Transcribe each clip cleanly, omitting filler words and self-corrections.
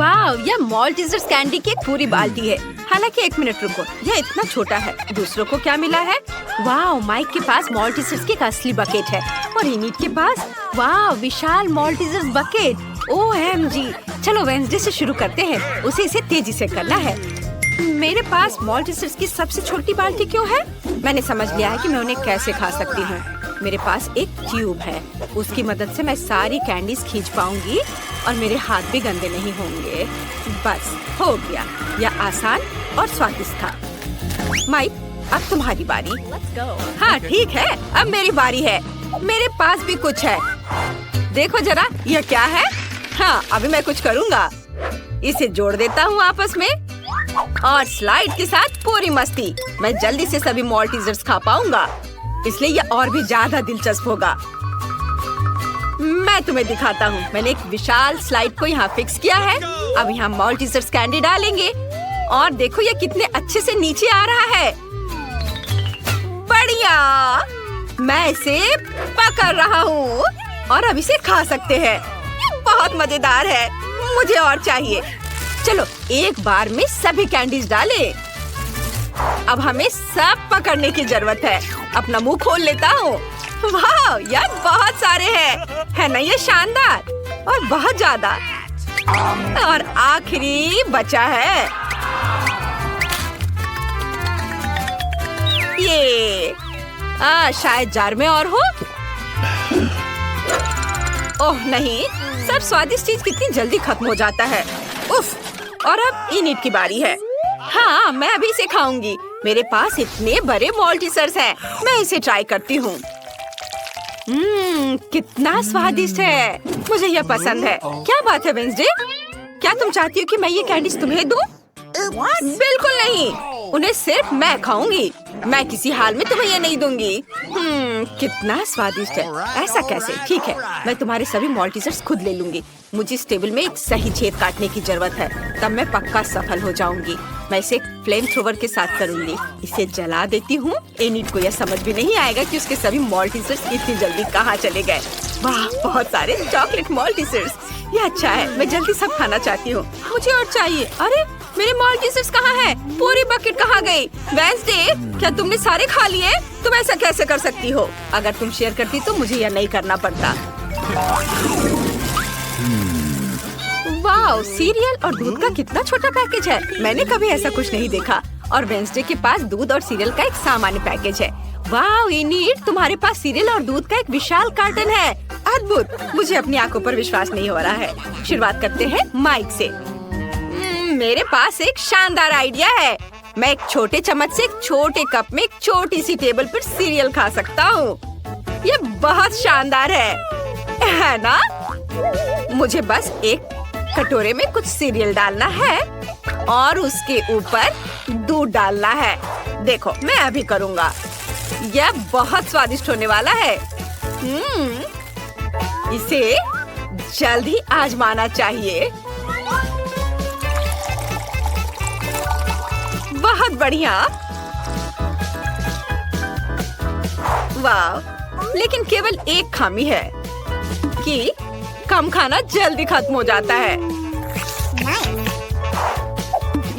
वाह, यह मॉल्टीजर्स कैंडी की एक पूरी बाल्टी है। हालांकि 1 मिनट रुको, यह इतना छोटा है। दूसरों को क्या मिला है? वाह, माइक के पास मॉल्टीजर्स की एक असली बकेट है और इनिट के पास वाह विशाल मॉल्टीजर्स बकेट। OMG! चलो वेंसडे से शुरू करते हैं। उसे इसे तेजी से करना है। मेरे पास मॉल्टीजर्स की सबसे छोटी बाल्टी क्यों है? मैंने समझ लिया है कि मैं उन्हें कैसे खा सकती हूँ। मेरे पास एक ट्यूब है, उसकी मदद से मैं सारी कैंडीज खींच पाऊंगी और मेरे हाथ भी गंदे नहीं होंगे। बस हो गया, यह आसान और स्वादिष्ट था। माइक, अब तुम्हारी बारी। हाँ ठीक है, अब मेरी बारी है। मेरे पास भी कुछ है, देखो जरा, यह क्या है? हाँ, अभी मैं कुछ करूँगा। इसे जोड़ देता हूँ आपस में और स्लाइड के साथ पूरी मस्ती। मैं जल्दी से सभी मॉल्टीजर्स खा पाऊंगा, इसलिए यह और भी ज्यादा दिलचस्प होगा। मैं तुम्हें दिखाता हूँ। मैंने एक विशाल स्लाइड को यहाँ फिक्स किया है। अब यहाँ मॉल्टीजर्स कैंडी डालेंगे और देखो ये कितने अच्छे से नीचे आ रहा है। बढ़िया, मैं इसे पकड़ रहा हूँ और अब इसे खा सकते हैं। बहुत मजेदार है, मुझे और चाहिए। चलो एक बार में सभी कैंडीज डालें। अब हमें सब पकड़ने की जरूरत है। अपना मुंह खोल लेता हूँ। वाह, यार बहुत सारे हैं, है ना ये शानदार? और बहुत ज्यादा। और आखिरी बचा है ये। शायद जार में और हो। ओह नहीं, सब स्वादिष्ट चीज कितनी जल्दी खत्म हो जाता है। उफ, और अब इनिट की बारी है। हाँ, मैं अभी इसे खाऊंगी। मेरे पास इतने बड़े मॉल्टीजर्स हैं। मैं इसे ट्राई करती हूँ। कितना स्वादिष्ट है, मुझे यह पसंद है। क्या बात है वेंसडे, क्या तुम चाहती हो कि मैं ये कैंडीज तुम्हें दूँ? बिल्कुल नहीं, उन्हें सिर्फ मैं खाऊंगी। मैं किसी हाल में तुम्हें ये नहीं दूंगी। कितना स्वादिष्ट है। ऐसा कैसे? ठीक है, मैं तुम्हारे सभी मॉल्टीजर्स खुद ले लूंगी। मुझे इस टेबल में एक सही छेद काटने की जरूरत है, तब मैं पक्का सफल हो जाऊंगी। मैं इसे फ्लेम थ्रोवर के साथ करूंगी। इसे जला देती हूँ। एनिट को यह समझ भी नहीं आएगा कि उसके सभी मॉल्टीजर्स इतनी जल्दी कहाँ चले गए। वाह, बहुत सारे चॉकलेट मॉल्टीजर्स। ये अच्छा है, मैं जल्दी सब खाना चाहती हूँ। मुझे और चाहिए। अरे मेरे मॉल्टीजर्स कहाँ हैं? पूरी बकेट कहाँ गई? वेंसडे, क्या तुमने सारे खा लिए? तुम ऐसा कैसे कर सकती हो? अगर तुम शेयर करती तो मुझे यह नहीं करना पड़ता। वाह, सीरियल और दूध का कितना छोटा पैकेज है। मैंने कभी ऐसा कुछ नहीं देखा। और वेंसडे के पास दूध और सीरियल का एक सामान्य पैकेज है। वाह इनिट, तुम्हारे पास सीरियल और दूध का एक विशाल कार्टन है। अद्भुत, मुझे अपनी आंखों पर विश्वास नहीं हो रहा है। शुरुआत करते हैं माइक से। मेरे पास एक शानदार आइडिया है। मैं एक छोटे चम्मच से एक छोटे कप में एक छोटी सी टेबल पर सीरियल खा सकता हूँ। ये बहुत शानदार है ना? मुझे बस एक कटोरे में कुछ सीरियल डालना है और उसके ऊपर दूध डालना है। देखो, मैं अभी करूँगा। यह बहुत स्वादिष्ट होने वाला है। इसे जल्द ही आजमाना चाहिए। बहुत बढ़िया। वाह, लेकिन केवल एक खामी है कि कम खाना जल्दी खत्म हो जाता है।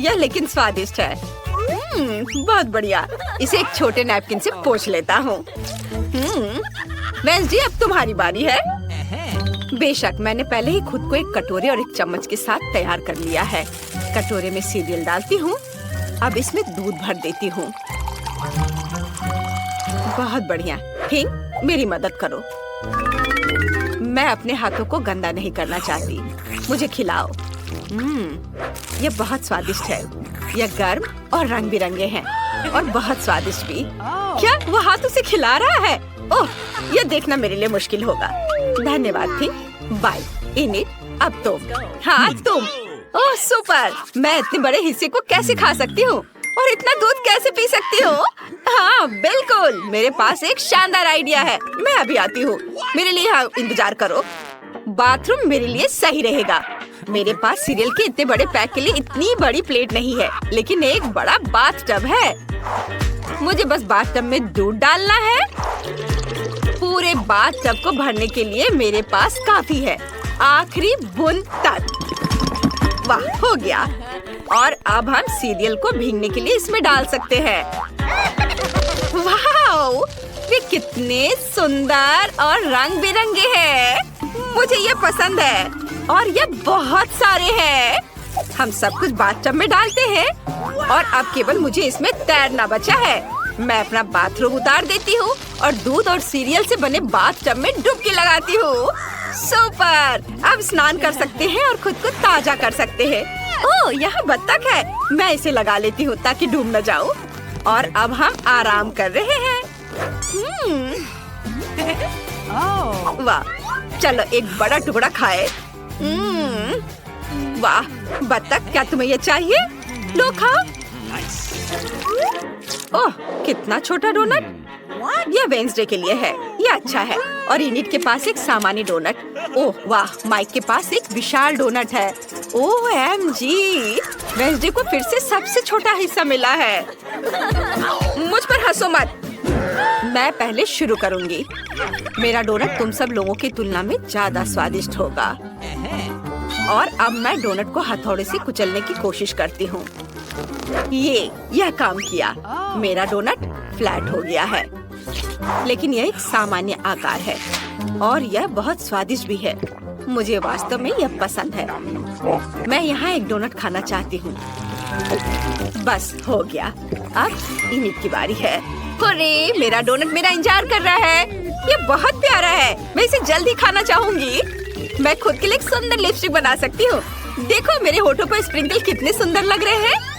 यह लेकिन स्वादिष्ट है। बहुत बढ़िया। इसे एक छोटे नैपकिन से पोंछ लेता हूँ। वेंसडे, अब तुम्हारी बारी है। बेशक, मैंने पहले ही खुद को एक कटोरे और एक चम्मच के साथ तैयार कर लिया है। कटोरे में सीरियल डालती हूँ। अब इसमें दूध भर देती हूँ। बहुत बढ़िया। हिंग, मेरी मदद करो। मैं अपने हाथों को गंदा नहीं करना चाहती। मुझे खिलाओ। यह बहुत स्वादिष्ट है। यह गर्म और रंग बिरंगे हैं और बहुत स्वादिष्ट भी। क्या वो हाथों से खिला रहा है? ओह, यह देखना मेरे लिए मुश्किल होगा। धन्यवाद थिंग। बाय इनिट, अब तुम। हाँ तुम। ओह सुपर, मैं इतने बड़े हिस्से को कैसे खा सकती हूँ और इतना दूध कैसे पी सकती हूँ? हाँ बिल्कुल, मेरे पास एक शानदार आइडिया है। मैं अभी आती हूँ। मेरे लिए यहाँ इंतजार करो। बाथरूम मेरे लिए सही रहेगा। मेरे पास सीरियल के इतने बड़े पैक के लिए इतनी बड़ी प्लेट नहीं है, लेकिन एक बड़ा बाथ टब है। मुझे बस बाथ टब में दूध डालना है। पूरे बाथ टब को भरने के लिए मेरे पास काफी है, आखिरी बूंद तक। वाह, हो गया। और अब हम सीरियल को भीगने के लिए इसमें डाल सकते हैं। वाह, ये कितने सुंदर और रंग बिरंगे हैं। मुझे ये पसंद है और ये बहुत सारे हैं। हम सब कुछ बाथटब में डालते हैं और अब केवल मुझे इसमें तैरना बचा है। मैं अपना बाथरूम उतार देती हूँ और दूध और सीरियल से बने बाथटब में डुबकी लगाती हूँ। सुपर! अब स्नान कर सकते हैं और खुद को ताजा कर सकते हैं। ओह, यहाँ बत्तख है। मैं इसे लगा लेती हूँ ताकि डूब न जाऊँ। और अब हम आराम कर रहे हैं। वाह, चलो एक बड़ा टुकड़ा खाए। वाह बत्तख, क्या तुम्हें ये चाहिए? लो खाओ। ओह, कितना छोटा डोनट। यह वेंसडे के लिए है। यह अच्छा है। और इनिट के पास एक सामान्य डोनट। ओह वाह, माइक के पास एक विशाल डोनट है। OMG, वेंसडे को फिर से सबसे छोटा हिस्सा मिला है। मुझ पर हंसो मत। मैं पहले शुरू करूंगी। मेरा डोनट तुम सब लोगों की तुलना में ज्यादा स्वादिष्ट होगा। और अब मैं डोनट को हथौड़े से कुचलने की कोशिश करती हूँ। यह काम किया। मेरा डोनट फ्लैट हो गया है, लेकिन यह एक सामान्य आकार है और यह बहुत स्वादिष्ट भी है। मुझे वास्तव में यह पसंद है। मैं यहाँ एक डोनट खाना चाहती हूँ। बस हो गया। अब इनिट की बारी है। अरे, मेरा डोनट मेरा इंतजार कर रहा है। ये बहुत प्यारा है। मैं इसे जल्दी खाना चाहूंगी। मैं खुद के लिए एक सुंदर लिपस्टिक बना सकती हूँ। देखो मेरे होठों पर स्प्रिंकल कितने सुंदर लग रहे हैं।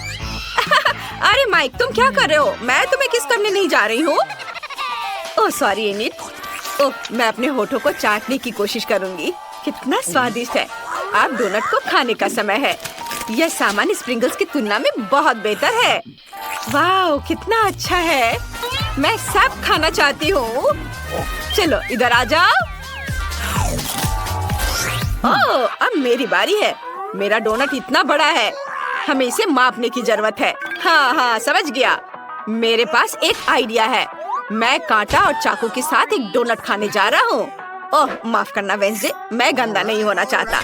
अरे माइक, तुम क्या कर रहे हो? मैं तुम्हें किस करने नहीं जा रही हूँ। Oh sorry init. ओह, मैं अपने होठों को चाटने की कोशिश करूंगी। कितना स्वादिष्ट है। अब डोनट को खाने का समय है। यह सामान्य स्प्रिंकल्स की तुलना में बहुत बेहतर है। वाह, कितना अच्छा है। मैं सब खाना चाहती हूँ। चलो इधर आ जाओ। ओह, अब मेरी बारी है। मेरा डोनट इतना बड़ा है, हमें इसे मापने की जरूरत है। हाँ, समझ गया। मेरे पास एक आइडिया है। मैं कांटा और चाकू के साथ एक डोनट खाने जा रहा हूँ। ओह, माफ करना वेंसडे, मैं गंदा नहीं होना चाहता।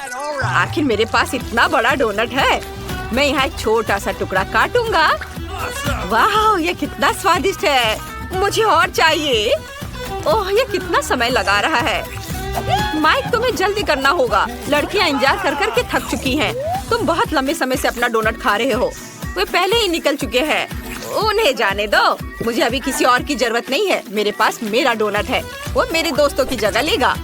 आखिर मेरे पास इतना बड़ा डोनट है। मैं यहाँ एक छोटा सा टुकड़ा काटूंगा। वाह, ये कितना स्वादिष्ट है। मुझे और चाहिए। ओह, ये कितना समय लगा रहा है। माइक, तुम्हें जल्दी करना होगा। लड़कियाँ इंतजार कर कर के थक चुकी हैं। तुम बहुत लंबे समय से अपना डोनट खा रहे हो। वे पहले ही निकल चुके हैं। उन्हें जाने दो। मुझे अभी किसी और की जरूरत नहीं है। मेरे पास मेरा डोनट है। वो मेरे दोस्तों की जगह लेगा।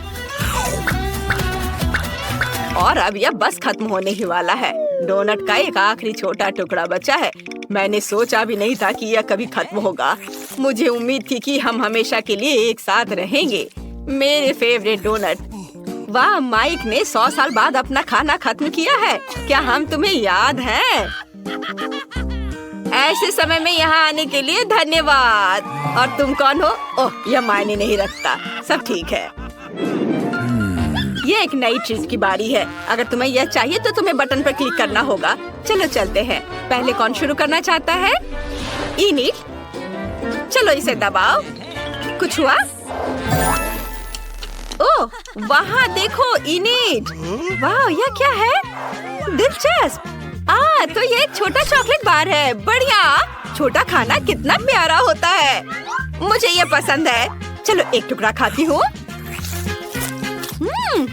और अब यह बस खत्म होने ही वाला है। डोनट का एक आखिरी छोटा टुकड़ा बचा है। मैंने सोचा भी नहीं था कि यह कभी खत्म होगा। मुझे उम्मीद थी कि हम हमेशा के लिए एक साथ रहेंगे। मेरे फेवरेट डोनट। वाह, माइक ने 100 साल बाद अपना खाना खत्म किया है। क्या हम तुम्हें याद हैं? ऐसे समय में यहाँ आने के लिए धन्यवाद। और तुम कौन हो? ओह, यह मायने नहीं रखता। सब ठीक है। ये एक नई चीज की बारी है। अगर तुम्हें यह चाहिए तो तुम्हें बटन पर क्लिक करना होगा। चलो चलते हैं। पहले कौन शुरू करना चाहता है? इनिट। चलो इसे दबाओ। कुछ हुआ? ओह, वहाँ देखो इनिट। वाह, यह क्या है? दिलचस्प। तो ये एक छोटा चॉकलेट बार है। बढ़िया। छोटा खाना कितना प्यारा होता है। मुझे ये पसंद है। चलो एक टुकड़ा खाती हूँ।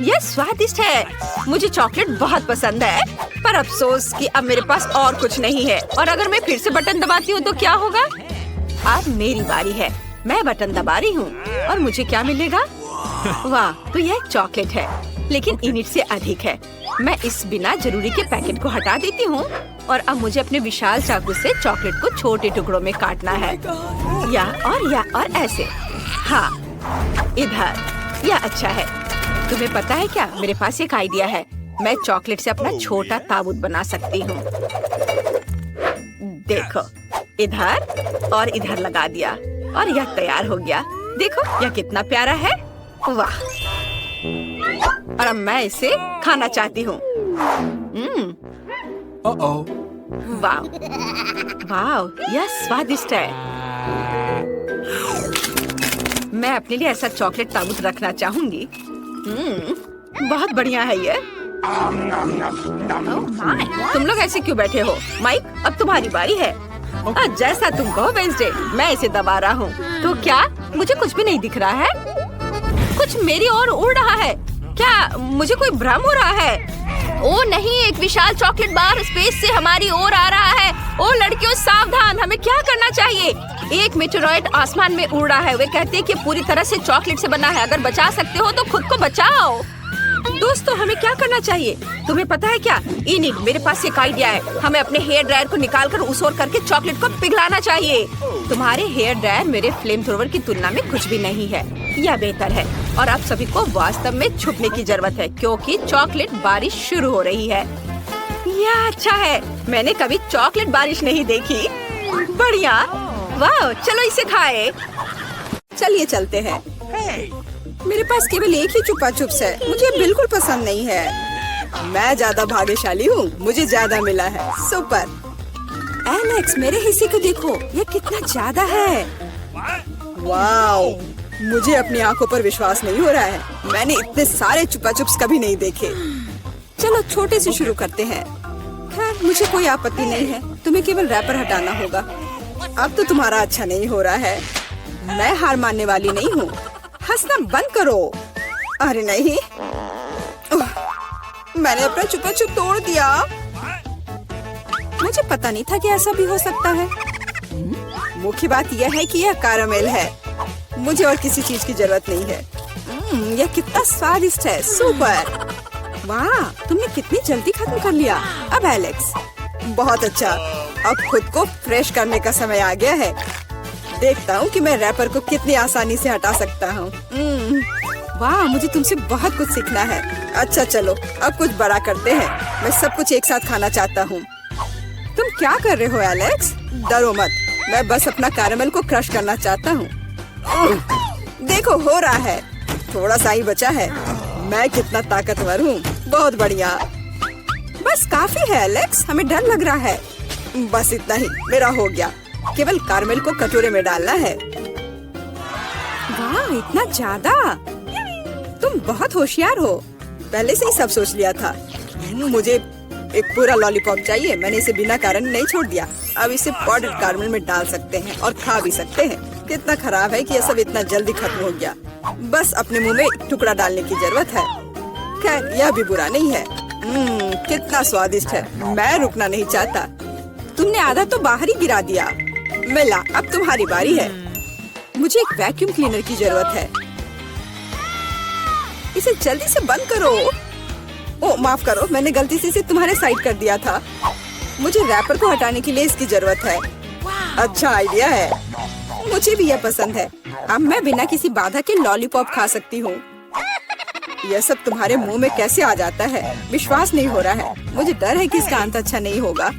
यह स्वादिष्ट है। मुझे चॉकलेट बहुत पसंद है, पर अफसोस कि अब मेरे पास और कुछ नहीं है। और अगर मैं फिर से बटन दबाती हूँ तो क्या होगा? अब मेरी बारी है। मैं बटन दबा रही हूँ और मुझे क्या मिलेगा? वाह, तो यह एक चॉकलेट है, लेकिन इनिट से अधिक है। मैं इस बिना जरूरी के पैकेट को हटा देती हूँ और अब मुझे अपने विशाल चाकू से चॉकलेट को छोटे टुकड़ों में काटना है। या और ऐसे। हाँ, इधर। यह अच्छा है। तुम्हें पता है क्या, मेरे पास एक आइडिया है। मैं चॉकलेट से अपना छोटा ताबूत बना सकती हूँ। देखो, इधर और इधर लगा दिया और यह तैयार हो गया। देखो यह कितना प्यारा है। वाह, और अब मैं इसे खाना चाहती हूँ। वाह वाह, यह स्वादिष्ट है। मैं अपने लिए ऐसा चॉकलेट ताबूत रखना चाहूंगी। बहुत बढ़िया है ये। तुम लोग ऐसे क्यों बैठे हो? माइक, अब तुम्हारी बारी है। जैसा तुम कहो वेंसडे, मैं इसे दबा रहा हूँ। तो क्या मुझे कुछ भी नहीं दिख रहा है? कुछ मेरी ओर उड़ रहा है। क्या मुझे कोई भ्रम हो रहा है? ओ नहीं, एक विशाल चॉकलेट बार स्पेस से हमारी ओर आ रहा है। ओ लड़कियों सावधान, हमें क्या करना चाहिए? एक मेटेरॉइड आसमान में उड़ रहा है। वे कहते हैं कि पूरी तरह से चॉकलेट से बना है। अगर बचा सकते हो तो खुद को बचाओ। दोस्तों, हमें क्या करना चाहिए? तुम्हें पता है क्या? इनिट, मेरे पास एक आइडिया है। हमें अपने हेयर ड्रायर को निकालकर उस ओर करके चॉकलेट को पिघलाना चाहिए। तुम्हारे हेयर ड्रायर मेरे फ्लेम थ्रोवर की तुलना में कुछ भी नहीं है। यह बेहतर है और आप सभी को वास्तव में छुपने की जरूरत है क्योंकि चॉकलेट बारिश शुरू हो रही है। यह अच्छा है। मैंने कभी चॉकलेट बारिश नहीं देखी। बढ़िया, वाह, चलो इसे खाए। चलिए चलते हैं। मेरे पास केवल एक ही चुपा चुप्स है। मुझे बिल्कुल पसंद नहीं है। मैं ज्यादा भाग्यशाली हूँ, मुझे ज्यादा मिला है। सुपर। एलेक्स, मेरे हिस्से को देखो, ये कितना ज्यादा है। वाओ, मुझे अपनी आंखों पर विश्वास नहीं हो रहा है। मैंने इतने सारे चुपा चुप्स कभी नहीं देखे। चलो छोटे से शुरू करते हैं। खैर, मुझे कोई आपत्ति नहीं है। तुम्हें केवल रैपर हटाना होगा। अब तो तुम्हारा अच्छा नहीं हो रहा है। मैं हार मानने वाली नहीं हूँ। हंसना बंद करो। अरे नहीं, मैंने अपना चुपा चुप तोड़ दिया। मुझे पता नहीं था कि ऐसा भी हो सकता है। मुख्य बात यह है कि यह कैरामेल है। मुझे और किसी चीज की जरूरत नहीं है। यह कितना स्वादिष्ट है। सुपर। वाह, तुमने कितनी जल्दी खत्म कर लिया। अब एलेक्स, बहुत अच्छा। अब खुद को फ्रेश करने का समय आ गया है। देखता हूँ कि मैं रैपर को कितनी आसानी से हटा सकता हूँ। वाह, मुझे तुमसे बहुत कुछ सीखना है। अच्छा चलो, अब कुछ बड़ा करते हैं। मैं सब कुछ एक साथ खाना चाहता हूँ। तुम क्या कर रहे हो एलेक्स? डरो मत, मैं बस अपना कैरामेल को क्रश करना चाहता हूँ। देखो, हो रहा है। थोड़ा सा ही बचा है। मैं कितना ताकतवर हूँ। बहुत बढ़िया। बस काफी है एलेक्स, हमें डर लग रहा है। बस इतना ही, मेरा हो गया। केवल कैरामेल को कटोरे में डालना है। वाह, इतना ज्यादा। तुम बहुत होशियार हो। पहले से ही सब सोच लिया था। मुझे एक पूरा लॉलीपॉप चाहिए। मैंने इसे बिना कारण नहीं छोड़ दिया। अब इसे पाउडर्ड कैरामेल में डाल सकते हैं और खा भी सकते हैं। कितना खराब है कि यह सब इतना जल्दी खत्म हो गया। बस अपने मुंह में एक टुकड़ा डालने की जरूरत है। खैर, यह भी बुरा नहीं है। कितना स्वादिष्ट है। मैं रुकना नहीं चाहता। तुमने आधा तो बाहर ही गिरा दिया। मिला, अब तुम्हारी बारी है। मुझे एक वैक्यूम क्लीनर की जरूरत है। इसे जल्दी से बंद करो। ओ माफ करो, मैंने गलती से इसे तुम्हारे साइड कर दिया था। मुझे रैपर को हटाने के लिए इसकी जरूरत है। अच्छा आइडिया है। मुझे भी यह पसंद है। अब मैं बिना किसी बाधा के लॉलीपॉप खा सकती हूँ। यह सब तुम्हारे मुंह में कैसे आ जाता है? विश्वास नहीं हो रहा है। मुझे डर है कि इसका अंत अच्छा नहीं होगा।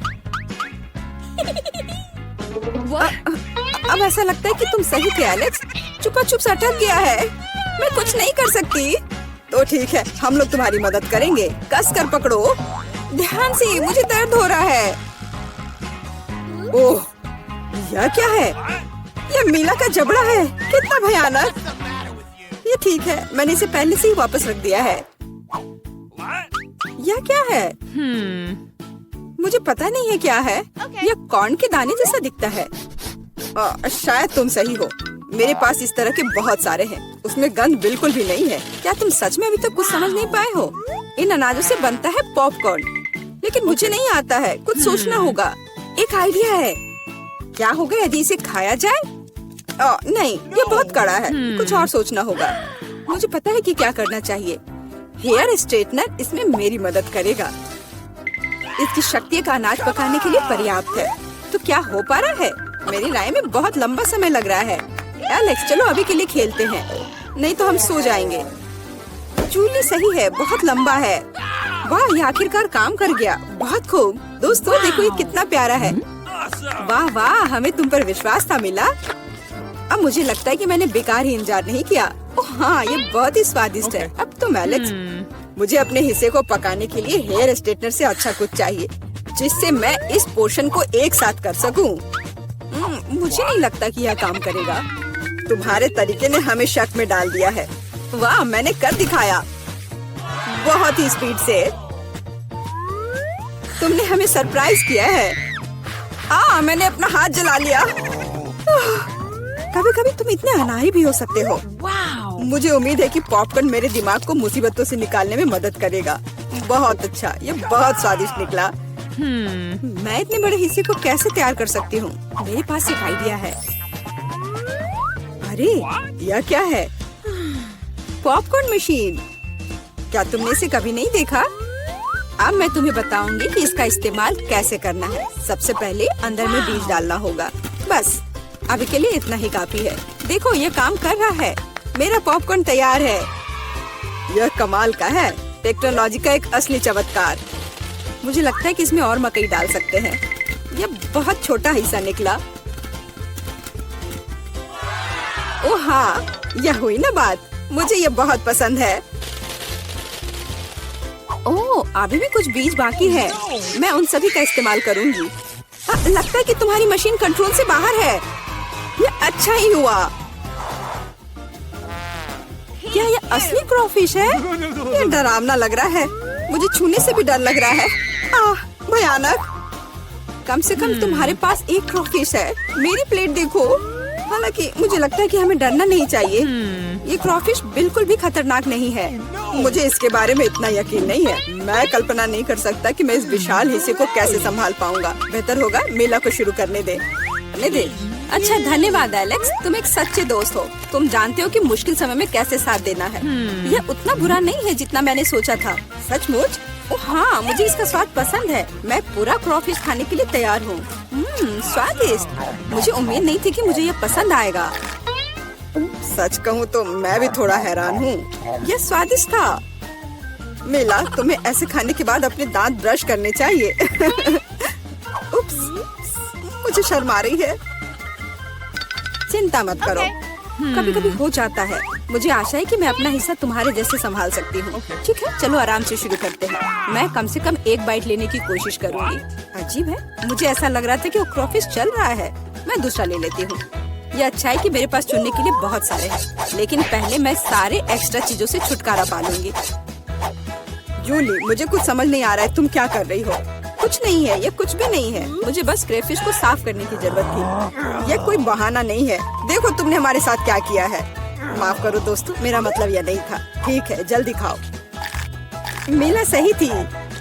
अब ऐसा लगता है कि तुम सही थे एलेक्स। चुपा चुप अटक गया है। मैं कुछ नहीं कर सकती। तो ठीक है, हम लोग तुम्हारी मदद करेंगे। कस कर पकड़ो। ध्यान से, मुझे दर्द हो रहा है। ओह, यह क्या है? यह मीला का जबड़ा है। कितना भयानक। ये ठीक है, मैंने इसे पहले से ही वापस रख दिया है। यह क्या है? मुझे पता नहीं है क्या है। यह कॉर्न के दाने जैसा दिखता है। शायद तुम सही हो। मेरे पास इस तरह के बहुत सारे हैं। उसमें गंध बिल्कुल भी नहीं है। क्या तुम सच में अभी तक कुछ समझ नहीं पाए हो? इन अनाजों से बनता है पॉपकॉर्न, लेकिन मुझे नहीं आता है। कुछ सोचना होगा। एक आइडिया है। क्या होगा यदि इसे खाया जाए? नहीं, ये बहुत कड़ा है। कुछ और सोचना होगा। मुझे पता है कि क्या करना चाहिए। हेयर स्ट्रेटनर इसमें मेरी मदद करेगा। इसकी शक्ति का अनाज पकाने के लिए पर्याप्त है। तो क्या हो पा रहा है? मेरी राय में बहुत लंबा समय लग रहा है। एलेक्स, चलो अभी के लिए खेलते हैं, नहीं तो हम सो जाएंगे। जूली सही है, बहुत लंबा है। वाह, ये आखिरकार काम कर गया। बहुत खूब। दोस्तों देखो, ये कितना प्यारा है। वाह वाह, हमें तुम पर विश्वास था मिला। अब मुझे लगता है कि मैंने बेकार ही इंतजार नहीं किया। ओह हाँ, ये बहुत ही स्वादिष्ट है। अब तुम एलेक्स, मुझे अपने हिस्से को पकाने के लिए हेयर स्ट्रेटनर से अच्छा कुछ चाहिए, जिससे मैं इस पोर्शन को एक साथ कर सकूं। मुझे नहीं लगता कि यह काम करेगा। तुम्हारे तरीके ने हमें शक में डाल दिया है। वाह, मैंने कर दिखाया। बहुत ही स्पीड से। तुमने हमें सरप्राइज किया है। मैंने अपना हाथ जला लिया। कभी कभी तुम इतने अनाड़ी भी हो सकते हो। मुझे उम्मीद है कि पॉपकॉर्न मेरे दिमाग को मुसीबतों से निकालने में मदद करेगा। बहुत अच्छा, ये बहुत स्वादिष्ट निकला। मैं इतने बड़े हिस्से को कैसे तैयार कर सकती हूँ? मेरे पास एक आइडिया है। अरे यह क्या है? Popcorn machine. क्या तुमने इसे कभी नहीं देखा? अब मैं तुम्हें बताऊंगी कि इसका इस्तेमाल कैसे करना है। सबसे पहले अंदर में बीज डालना होगा। बस अभी के लिए इतना ही काफी है। देखो ये काम कर रहा है। मेरा पॉपकॉर्न तैयार है। यह कमाल का है। टेक्नोलॉजी का एक असली चमत्कार। मुझे लगता है कि इसमें और मकई डाल सकते हैं। यह बहुत छोटा हिस्सा निकला। ओह हाँ, यह हुई ना बात। मुझे यह बहुत पसंद है। ओह, अभी भी कुछ बीज बाकी है। मैं उन सभी का इस्तेमाल करूंगी। लगता है कि तुम्हारी मशीन कंट्रोल से बाहर है। यह अच्छा ही हुआ। क्या यह असली क्रॉफिश है? यह डरावना लग रहा है। मुझे छूने से भी डर लग रहा है। भयानक। कम से कम तुम्हारे पास एक क्रॉफिश है। मेरी प्लेट देखो। हालांकि मुझे लगता है कि हमें डरना नहीं चाहिए। ये क्रॉफिश बिल्कुल भी खतरनाक नहीं है। मुझे इसके बारे में इतना यकीन नहीं है। मैं कल्पना नहीं कर सकता कि मैं इस विशाल हिस्से को कैसे संभाल पाऊंगा। बेहतर होगा मेला को शुरू करने दे। अच्छा, धन्यवाद एलेक्स। तुम एक सच्चे दोस्त हो। तुम जानते हो कि मुश्किल समय में कैसे साथ देना है। यह उतना बुरा नहीं है जितना मैंने सोचा था। सचमुच? ओह हाँ, मुझे इसका स्वाद पसंद है। मैं पूरा क्रॉफिश खाने के लिए तैयार हूँ। स्वादिष्ट। मुझे उम्मीद नहीं थी कि मुझे यह पसंद आएगा। सच कहूँ तो मैं भी थोड़ा हैरान हूँ। यह स्वादिष्ट था। मेला, तुम्हें ऐसे खाने के बाद अपने दांत ब्रश करने चाहिए। उप्स, मुझे शर्म आ रही है। चिंता मत करो। कभी कभी हो जाता है। मुझे आशा है कि मैं अपना हिस्सा तुम्हारे जैसे संभाल सकती हूँ। ठीक है, चलो आराम से शुरू करते हैं। मैं कम से कम एक बाइट लेने की कोशिश करूँगी। अजीब है, मुझे ऐसा लग रहा था कि वो क्रॉफिश चल रहा है। मैं दूसरा ले लेती हूँ। ये अच्छा है कि मेरे पास चुनने के लिए बहुत सारे हैं। लेकिन पहले मैं सारे एक्स्ट्रा चीजों से छुटकारा पा लूंगी। जूली, मुझे कुछ समझ नहीं आ रहा है। तुम क्या कर रही हो? कुछ नहीं है, ये कुछ भी नहीं है। मुझे बस क्रेफिश को साफ करने की जरूरत थी। ये कोई बहाना नहीं है। देखो तुमने हमारे साथ क्या किया है। माफ करो दोस्तों, मेरा मतलब यह नहीं था। ठीक है, जल्दी खाओ। मेला सही थी।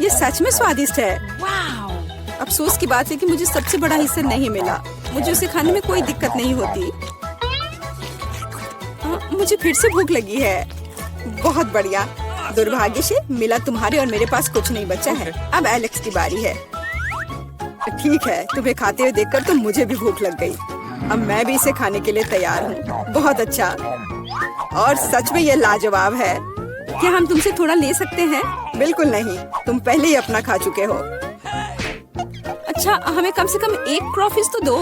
ये सच में स्वादिष्ट है। अफसोस की बात है कि मुझे सबसे बड़ा हिस्सा नहीं मिला। मुझे उसे खाने में कोई दिक्कत नहीं होती। मुझे फिर से भूख लगी है। बहुत बढ़िया। दुर्भाग्य से मिला तुम्हारे और मेरे पास कुछ नहीं बचा है। अब एलेक्स की बारी है। ठीक है, तुम्हें खाते हुए देखकर तो मुझे भी भूख लग गई। अब मैं भी इसे खाने के लिए तैयार हूँ। बहुत अच्छा। और सच में ये लाजवाब है। क्या हम तुमसे थोड़ा ले सकते हैं? बिल्कुल नहीं, तुम पहले ही अपना खा चुके हो। अच्छा, हमें कम से कम एक क्रॉफिश तो दो।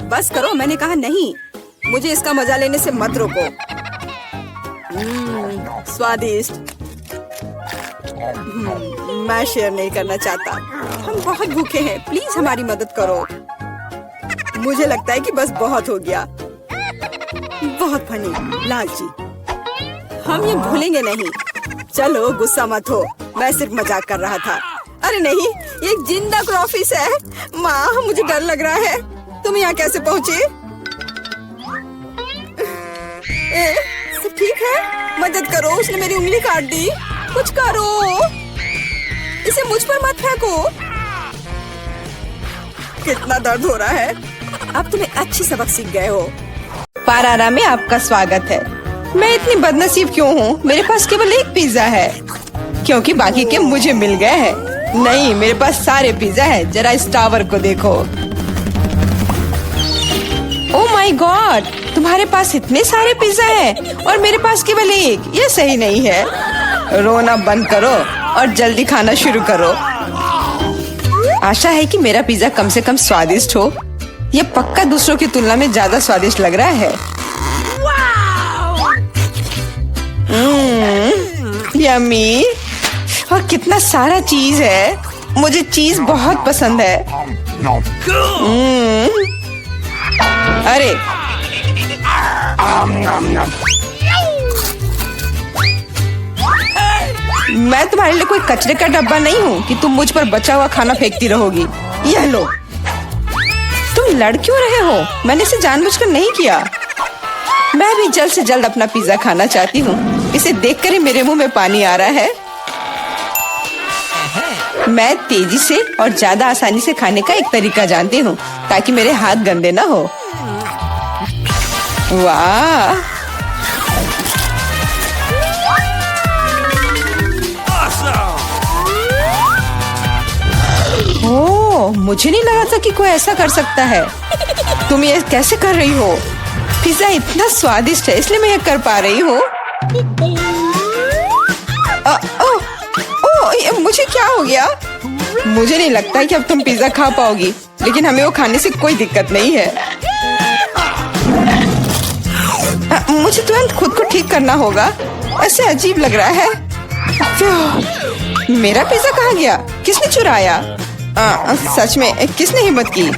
बस करो, मैंने कहा नहीं। मुझे इसका मजा लेने से मत रोको। स्वादिष्ट। मैं शेयर नहीं करना चाहता। हम बहुत भूखे हैं। प्लीज हमारी मदद करो। मुझे लगता है कि बस बहुत हो गया। बहुत फनी, लालची। हम ये भूलेंगे नहीं। चलो गुस्सा मत हो, मैं सिर्फ मजाक कर रहा था। अरे नहीं, ये एक जिंदा क्रॉफिश है। माँ, मुझे डर लग रहा है। तुम यहाँ कैसे पहुँचे? सब ठीक है? मदद करो, उसने मेरी उंगली काट दी। कुछ करो, इसे मुझ पर मत फेंको। कितना दर्द हो रहा है। अब तुम्हें अच्छी सबक सीख गए हो। पारारा में आपका स्वागत है। मैं इतनी बदनसीब क्यों हूँ? मेरे पास केवल एक पिज्जा है, क्योंकि बाकी के मुझे मिल गए हैं। नहीं, मेरे पास सारे पिज्जा है। जरा इस टावर को देखो। ओह माय गॉड, तुम्हारे पास इतने सारे पिज्जा हैं और मेरे पास केवल एक। ये सही नहीं है। रोना बंद करो और जल्दी खाना शुरू करो। आशा है कि मेरा पिज्जा कम से कम स्वादिष्ट हो। ये पक्का दूसरों की तुलना में ज्यादा स्वादिष्ट लग रहा है। यम्मी। और कितना सारा चीज है। मुझे चीज बहुत पसंद है। अरे मैं तुम्हारे लिए कोई कचरे का डब्बा नहीं हूँ कि तुम मुझ पर बचा हुआ खाना फेंकती रहोगी। यह लो। तुम लड़ क्यों रहे हो? मैंने इसे जानबूझकर नहीं किया। मैं भी जल्द से जल्द अपना पिज्जा खाना चाहती हूँ। इसे देखकर ही मेरे मुंह में पानी आ रहा है। मैं तेजी से और ज्यादा आसानी से खाने का एक तरीका जानती हूँ ताकि मेरे हाथ गंदे ना हो। वाह, ओह, मुझे नहीं लगा था कि कोई ऐसा कर सकता है। तुम ये कैसे कर रही हो? पिज्जा इतना स्वादिष्ट है इसलिए मैं ये कर पा रही हूँ। मुझे क्या हो गया? मुझे नहीं लगता कि अब तुम पिज्जा खा पाओगी, लेकिन हमें वो खाने से कोई दिक्कत नहीं है। मुझे तुरंत खुद को ठीक करना होगा। ऐसे अजीब लग रहा है। मेरा पिज्जा कहाँ गया? किसने चुराया? सच में किसने हिम्मत की?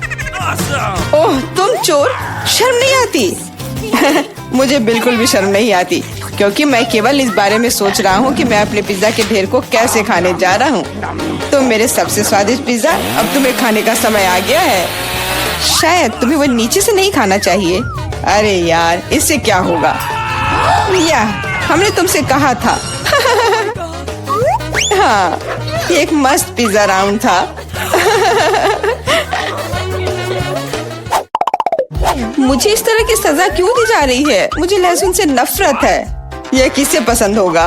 ओह, तुम चोर! शर्म नहीं आती? मुझे बिल्कुल भी शर्म नहीं आती, क्योंकि मैं केवल इस बारे में सोच रहा हूँ कि मैं अपने पिज्जा के ढेर को कैसे खाने जा रहा हूँ। तो मेरे सबसे स्वादिष्ट पिज्जा, अब तुम्हें खाने का समय आ गया है। शायद तुम्हें वो नीचे से नहीं खाना चाहिए। अरे यार, इससे क्या होगा? या हमने तुमसे कहा था। हाँ, ये एक मस्त पिज्जा राउंड था। मुझे इस तरह की सजा क्यों दी जा रही है? मुझे लहसुन से नफरत है। यह किसे पसंद होगा?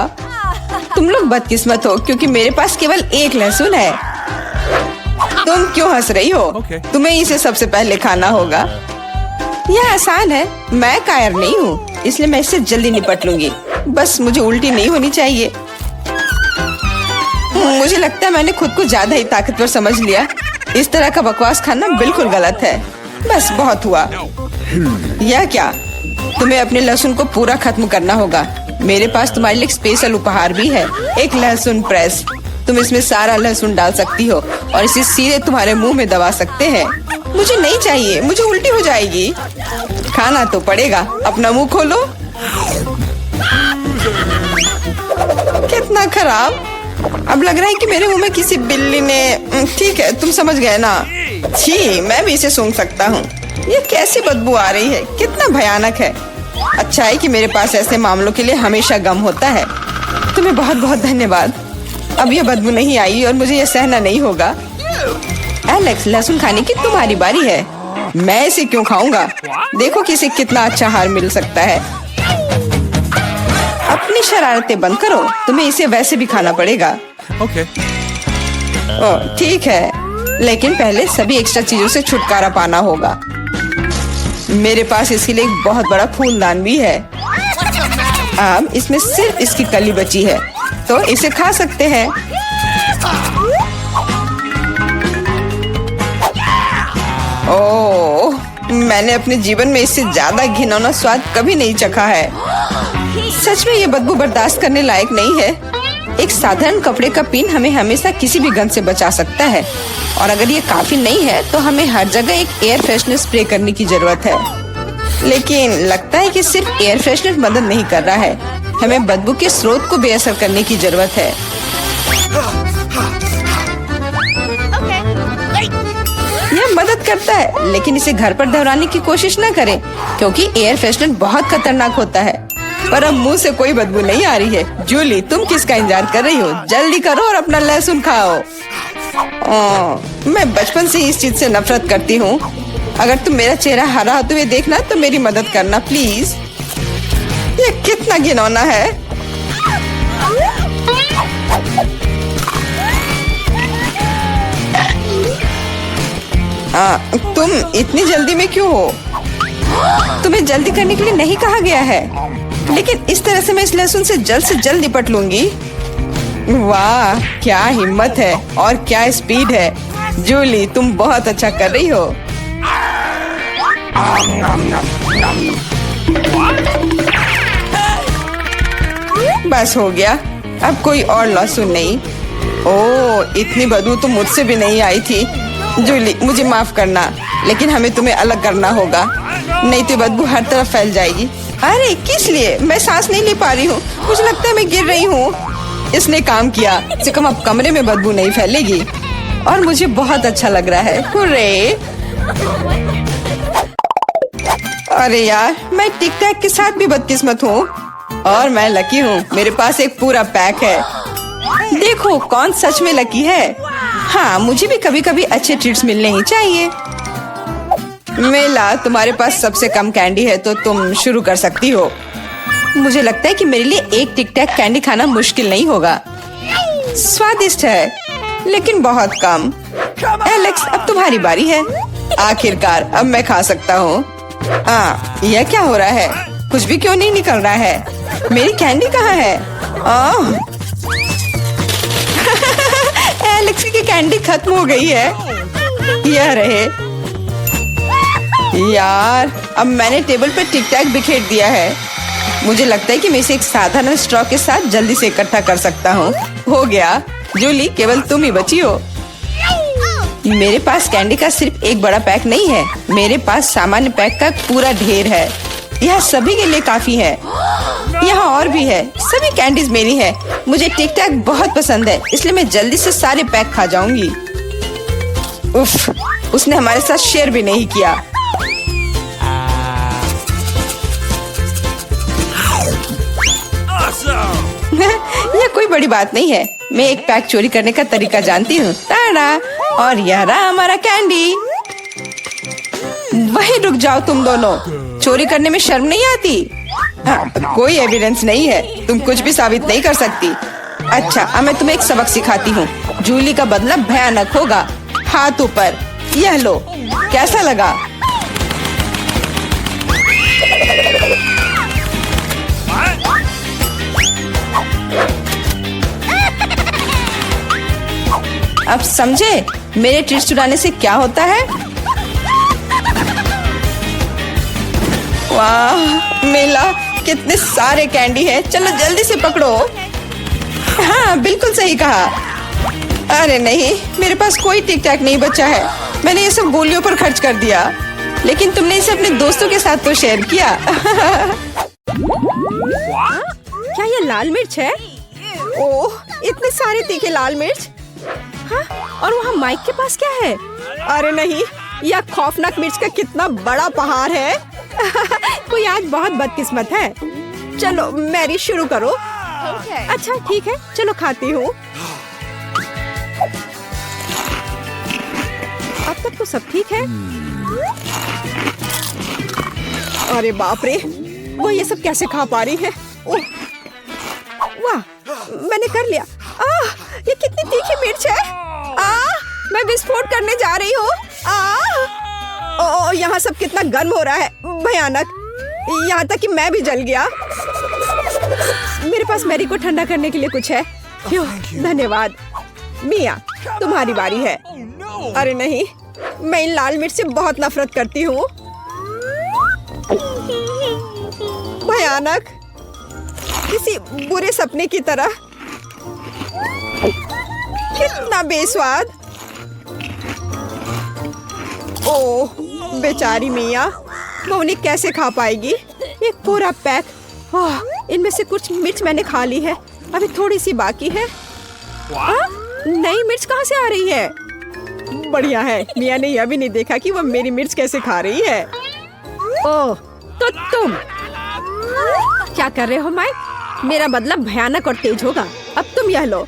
तुम लोग बदकिस्मत हो, क्योंकि मेरे पास केवल एक लहसुन है। तुम क्यों हंस रही हो? तुम्हें इसे सबसे पहले खाना होगा। यह आसान है। मैं कायर नहीं हूँ, इसलिए मैं इससे जल्दी निपट लूंगी। बस मुझे उल्टी नहीं होनी चाहिए। मुझे लगता है मैंने खुद को ज्यादा ही ताकतवर समझ लिया। इस तरह का बकवास खाना बिल्कुल गलत है। बस बहुत हुआ। यह क्या? तुम्हें अपने लहसुन को पूरा खत्म करना होगा। मेरे पास तुम्हारे लिए एक स्पेशल उपहार भी है, एक लहसुन प्रेस। तुम इसमें सारा लहसुन डाल सकती हो और इसे सीधे तुम्हारे मुंह में दबा सकते हैं। मुझे नहीं चाहिए, मुझे उल्टी हो जाएगी। खाना तो पड़ेगा। अपना मुंह खोलो। कितना खराब! अब लग रहा है कि मेरे मुंह में किसी बिल्ली ने। ठीक है, तुम समझ गए ना? छी, मैं भी इसे सूंघ सकता हूँ। ये कैसी बदबू आ रही है? कितना भयानक है। अच्छा है कि मेरे पास ऐसे मामलों के लिए हमेशा गम होता है। तुम्हें बहुत बहुत धन्यवाद। अब यह बदबू नहीं आई और मुझे यह सहना नहीं होगा। एलेक्स, लहसुन खाने की तुम्हारी बारी है। मैं इसे क्यों खाऊंगा? देखो कि इसे कितना अच्छा आहार मिल सकता है। अपनी शरारतें बंद करो। तुम्हें इसे वैसे भी खाना पड़ेगा। ओह, ठीक है, लेकिन पहले सभी एक्स्ट्रा चीजों से छुटकारा पाना होगा। मेरे पास इसके लिए एक बहुत बड़ा फूलदान भी है। अब इसमें सिर्फ इसकी कली बची है, तो इसे खा सकते हैं। ओह, मैंने अपने जीवन में इससे ज्यादा घिनौना स्वाद कभी नहीं चखा है। सच में ये बदबू बर्दाश्त करने लायक नहीं है। एक साधारण कपड़े का पिन हमें हमेशा किसी भी गंध से बचा सकता है, और अगर ये काफी नहीं है तो हमें हर जगह एक एयर फ्रेशनर स्प्रे करने की जरूरत है। लेकिन लगता है कि सिर्फ एयर फ्रेशनर मदद नहीं कर रहा है। हमें बदबू के स्रोत को बेअसर करने की जरूरत है। यह मदद करता है, लेकिन इसे घर पर दोहराने की कोशिश न करें, क्योंकि एयर फ्रेशनर बहुत खतरनाक होता है। पर अब मुंह से कोई बदबू नहीं आ रही है। जूली, तुम किसका इंतजार कर रही हो? जल्दी करो और अपना लहसुन खाओ। मैं बचपन से इस चीज से नफरत करती हूँ। अगर तुम मेरा चेहरा हरा होते हुए देखना तो मेरी मदद करना प्लीज। ये कितना घिनौना है। तुम इतनी जल्दी में क्यों हो? तुम्हें जल्दी करने के लिए नहीं कहा गया है, लेकिन इस तरह से मैं इस लहसुन से जल्द निपट लूंगी। वाह, क्या हिम्मत है और क्या स्पीड है। जूली, तुम बहुत अच्छा कर रही हो। बस हो गया, अब कोई और लहसुन नहीं। ओह, इतनी बदबू तो मुझसे भी नहीं आई थी। जूली, मुझे माफ करना, लेकिन हमें तुम्हें अलग करना होगा, नहीं तो बदबू हर तरफ फैल जाएगी। अरे किस लिए? मैं सांस नहीं ले पा रही हूँ। मुझे लगता है मैं गिर रही हूँ। इसने काम किया। कम से कम अब कमरे में बदबू नहीं फैलेगी और मुझे बहुत अच्छा लग रहा है। हुर्रे! अरे यार, मैं टिक टैक के साथ भी बदकिस्मत हूँ और मैं लकी हूँ। मेरे पास एक पूरा पैक है। देखो कौन सच में लकी है। हाँ, मुझे भी कभी कभी अच्छे ट्रीट्स मिलने ही चाहिए। मेला, तुम्हारे पास सबसे कम कैंडी है तो तुम शुरू कर सकती हो। मुझे लगता है कि मेरे लिए एक टिक टैक कैंडी खाना मुश्किल नहीं होगा। स्वादिष्ट है लेकिन बहुत कम। एलेक्स, अब तुम्हारी बारी है। आखिरकार अब मैं खा सकता हूँ। यह क्या हो रहा है? कुछ भी क्यों नहीं निकल रहा है? मेरी कैंडी कहाँ है? एलेक्स की कैंडी खत्म हो गई है। यह रहे। यार, अब मैंने टेबल पर टिक टैक बिखेर दिया है। मुझे लगता है कि मैं इसे एक साधारण स्ट्रॉ के साथ जल्दी से इकट्ठा कर सकता हूँ। हो गया। जूली, केवल तुम ही बची हो। मेरे पास कैंडी का सिर्फ एक बड़ा पैक नहीं है, मेरे पास सामान्य पैक का पूरा ढेर है। यह सभी के लिए काफी है। यहाँ और भी है। सभी कैंडीज मेरी है। मुझे टिक टैक बहुत पसंद है, इसलिए मैं जल्दी से सारे पैक खा जाऊंगी। उफ, उसने हमारे साथ शेयर भी नहीं किया। यह कोई बड़ी बात नहीं है। मैं एक पैक चोरी करने का तरीका जानती हूँ। ताड़ा! और यह रहा हमारा कैंडी। वहीं रुक जाओ तुम दोनों। चोरी करने में शर्म नहीं आती? कोई एविडेंस नहीं है, तुम कुछ भी साबित नहीं कर सकती। अच्छा, अब मैं तुम्हें एक सबक सिखाती हूँ। जूली का बदला भयानक होगा। हाथ ऊपर। यह लो। कैसा लगा? अब समझे मेरे ट्रीट्स चुराने से क्या होता है? वाह मेला, कितने सारे कैंडी है। चलो जल्दी से पकड़ो। हाँ, बिल्कुल सही कहा। अरे नहीं, मेरे पास कोई टिक टैक नहीं बचा है। मैंने ये सब गोलियों पर खर्च कर दिया। लेकिन तुमने इसे अपने दोस्तों के साथ तो शेयर किया। क्या ये लाल मिर्च है? ओह, इतने सारे तीखे लाल मिर्च। हाँ, और वहाँ माइक के पास क्या है? अरे नहीं, यह खौफनाक मिर्च का कितना बड़ा पहाड़ है। कोई आज बहुत बदकिस्मत है। चलो मैरी, शुरू करो। अच्छा ठीक है, चलो खाती हूँ। अब तक तो सब ठीक है। अरे बाप रे, वो ये सब कैसे खा पा रही है? वाह, मैंने कर लिया। ये कितनी तीखी मिर्च है। मैं विस्फोट करने जा रही हूँ। यहाँ सब कितना गर्म हो रहा है। भयानक। यहाँ तक कि मैं भी जल गया। मेरे पास मैरी को ठंडा करने के लिए कुछ है? क्यों? धन्यवाद। मिया, तुम्हारी बारी है। अरे नहीं, मैं इन लाल मिर्च से बहुत नफरत करती हूँ। भयानक, किसी बुरे सपने की तरह। कितना बेस्वाद। ओह बेचारी मिया, वो उन्हें कैसे खा पाएगी? एक पूरा पैक। इनमें से कुछ मिर्च मैंने खा ली है, अभी थोड़ी सी बाकी है। नई मिर्च कहाँ से आ रही है? बढ़िया है, मिया ने यह भी नहीं देखा कि वो मेरी मिर्च कैसे खा रही है। ओह, तो तुम क्या कर रहे हो माइक? मेरा बदला भयानक और तेज होगा। अब तुम यह लो।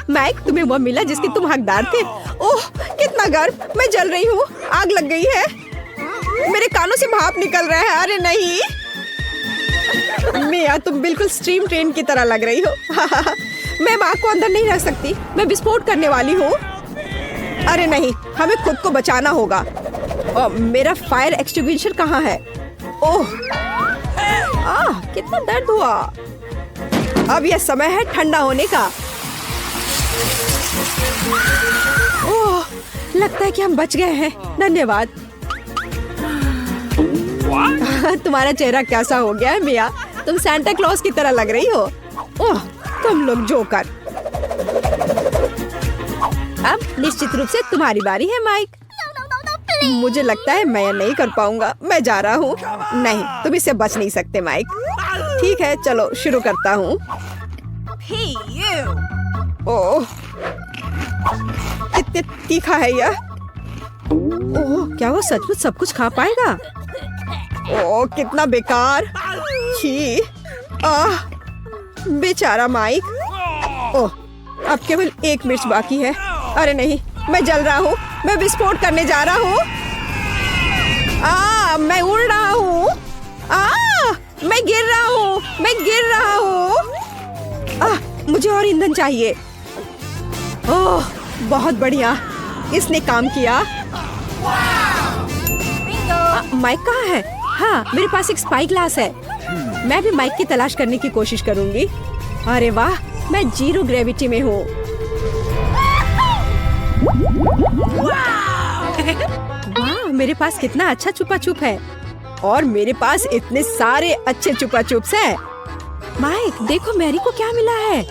माइक, तुम्हें वो मिला जिसके तुम हकदार थे। ओह कितना गर्म, मैं जल रही हूँ। आग लग गई है। मेरे कानों से भाप निकल रहा है। अरे नहीं मिया, तुम बिल्कुल स्टीम ट्रेन की तरह लग रही हो। मैं आग को अंदर नहीं रख सकती, मैं विस्फोट करने वाली हूँ। अरे नहीं, हमें खुद को बचाना होगा। मेरा फायर एक्सटिंग्विशर कहाँ है? ओह कितना दर्द हुआ। अब यह समय है ठंडा होने का। ओह, लगता है कि हम बच गए हैं। धन्यवाद। तुम्हारा चेहरा कैसा हो गया है मिया? तुम सांता क्लॉज की तरह लग रही हो। ओह, तुम लोग जोकर। अब निश्चित रूप से तुम्हारी बारी है माइक। मुझे लगता है मैं यह नहीं कर पाऊंगा। मैं जा रहा हूँ। नहीं, तुम इससे बच नहीं सकते माइक। ठीक है, चलो शुरू करता हूँ। ओह, कितने तीखा है यह। ओह, क्या वो सचमुच सब कुछ खा पाएगा? ओह, कितना बेकार। छी, बेचारा माइक। ओह, अब केवल एक मिर्च बाकी है। अरे नहीं, मैं जल रहा हूँ। मैं विस्फोट करने जा रहा हूँ। मैं उड़ रहा हूँ। मैं गिर रहा हूँ। मैं गिर रहा हूँ। मुझे और ईंधन चाहिए। ओह, बहुत बढ़िया, इसने काम किया। माइक कहाँ है? हाँ, मेरे पास एक स्पाई ग्लास है। मैं भी माइक की तलाश करने की कोशिश करूंगी। अरे वाह, मैं 0 ग्रेविटी में हूँ। वाह, मेरे पास कितना अच्छा छुपा छुप है। और मेरे पास इतने सारे अच्छे छुपा छुप्स हैं। माइक, देखो मैरी को क्या मिला है।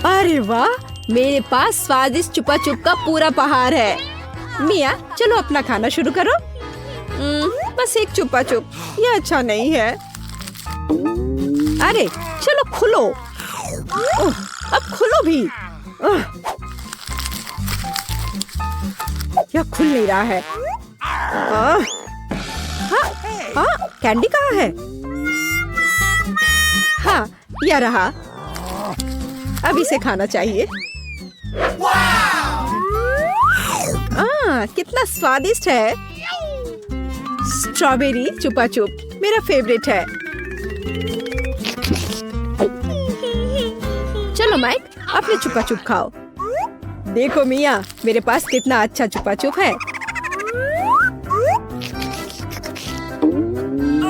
अरे वाह, मेरे पास स्वादिष्ट छुपा छुप का पूरा पहाड़ है। मिया, चलो अपना खाना शुरू करो। बस एक छुपा छुप, ये अच्छा नहीं है। अरे चलो खुलो। अब खुलो भी। यह खुल नहीं रहा है। कैंडी कहाँ है? हाँ, यह रहा। अब इसे खाना चाहिए। कितना स्वादिष्ट है। स्ट्रॉबेरी चुपा चुप मेरा फेवरेट है। चलो माइक, अपने चुपा चुप खाओ। देखो मिया, मेरे पास कितना अच्छा चुपा चुप है।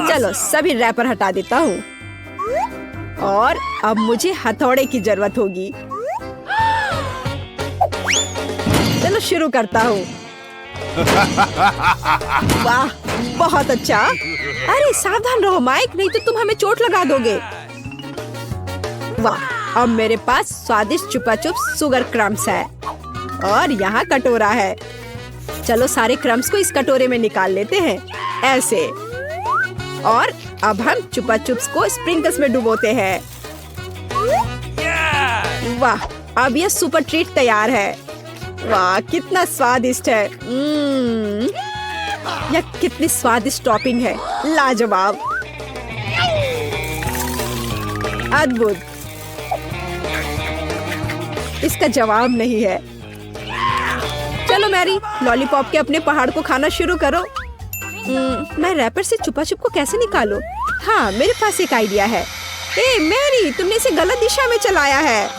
चलो सभी रैपर हटा देता हूँ। और अब मुझे हथौड़े की जरूरत होगी। चलो शुरू करता हूँ। वाह, बहुत अच्छा। अरे सावधान रहो माइक, नहीं तो तुम हमें चोट लगा दोगे। वाह, अब मेरे पास स्वादिष्ट चुपा चुप शुगर क्रम्स है। और यहाँ कटोरा है। चलो सारे क्रम्स को इस कटोरे में निकाल लेते हैं, ऐसे। और अब हम चुपा चुप्स को स्प्रिंकल्स में डुबोते हैं। वाह, अब यह सुपर ट्रीट तैयार है। वाह, कितना स्वादिष्ट है। यह कितनी स्वादिष्ट टॉपिंग है, लाजवाब, अद्भुत। इसका जवाब नहीं है। चलो मैरी, लॉलीपॉप के अपने पहाड़ को खाना शुरू करो। मैं रैपर से छुपा छुप को कैसे निकालूं? हाँ, मेरे पास एक आइडिया है। ए मैरी, तुमने इसे गलत दिशा में चलाया है।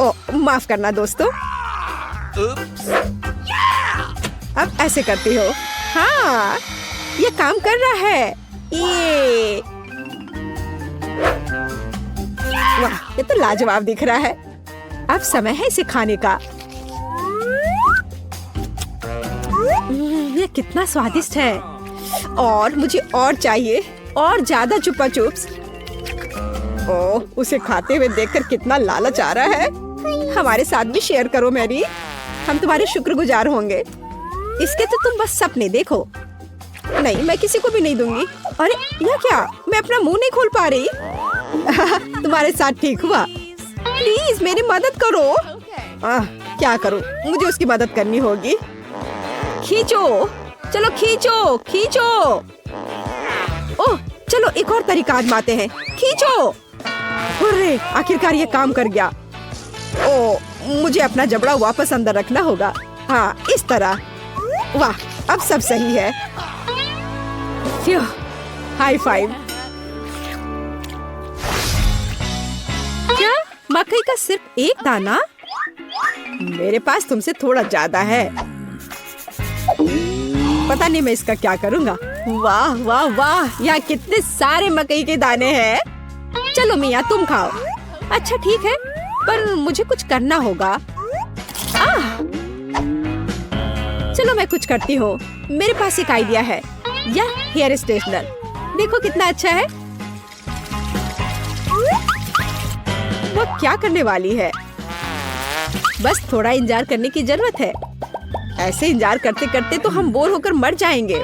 ओ, माफ करना दोस्तों। अब ऐसे करती हो। हाँ, ये काम कर रहा है। ये वाह, ये तो लाजवाब दिख रहा है। अब समय है इसे खाने का। ये कितना स्वादिष्ट है। और मुझे और चाहिए, और ज्यादा चुपा चुप्स। ओह, उसे खाते हुए देखकर कितना लालच आ रहा है। हमारे साथ भी शेयर करो मैरी, हम तुम्हारे शुक्रगुजार होंगे। इसके तो तुम बस सपने देखो। नहीं, मैं किसी को भी नहीं दूंगी। अरे यह क्या, मैं अपना मुंह नहीं खोल पा रही। तुम्हारे साथ ठीक हुआ। प्लीज मेरी मदद करो। क्या करूं, मुझे उसकी मदद करनी होगी। खींचो, चलो खींचो खींचो। ओह, चलो एक और तरीका आजमाते हैं। खींचो। अरे आखिरकार ये काम कर गया। ओह, मुझे अपना जबड़ा वापस अंदर रखना होगा। हाँ, इस तरह। वाह, अब सब सही है। High five. क्या मकई का सिर्फ एक दाना? मेरे पास तुमसे थोड़ा ज्यादा है। पता नहीं मैं इसका क्या करूँगा। वाह वाह वाह, यहाँ कितने सारे मकई के दाने हैं। चलो मिया, तुम खाओ। अच्छा ठीक है, पर मुझे कुछ करना होगा। चलो मैं कुछ करती हूँ। मेरे पास एक आइडिया है। यह हेयर स्ट्रेटनर, देखो कितना अच्छा है। वो क्या करने वाली है? बस थोड़ा इंतजार करने की जरूरत है। ऐसे इंतजार करते करते तो हम बोर होकर मर जाएंगे।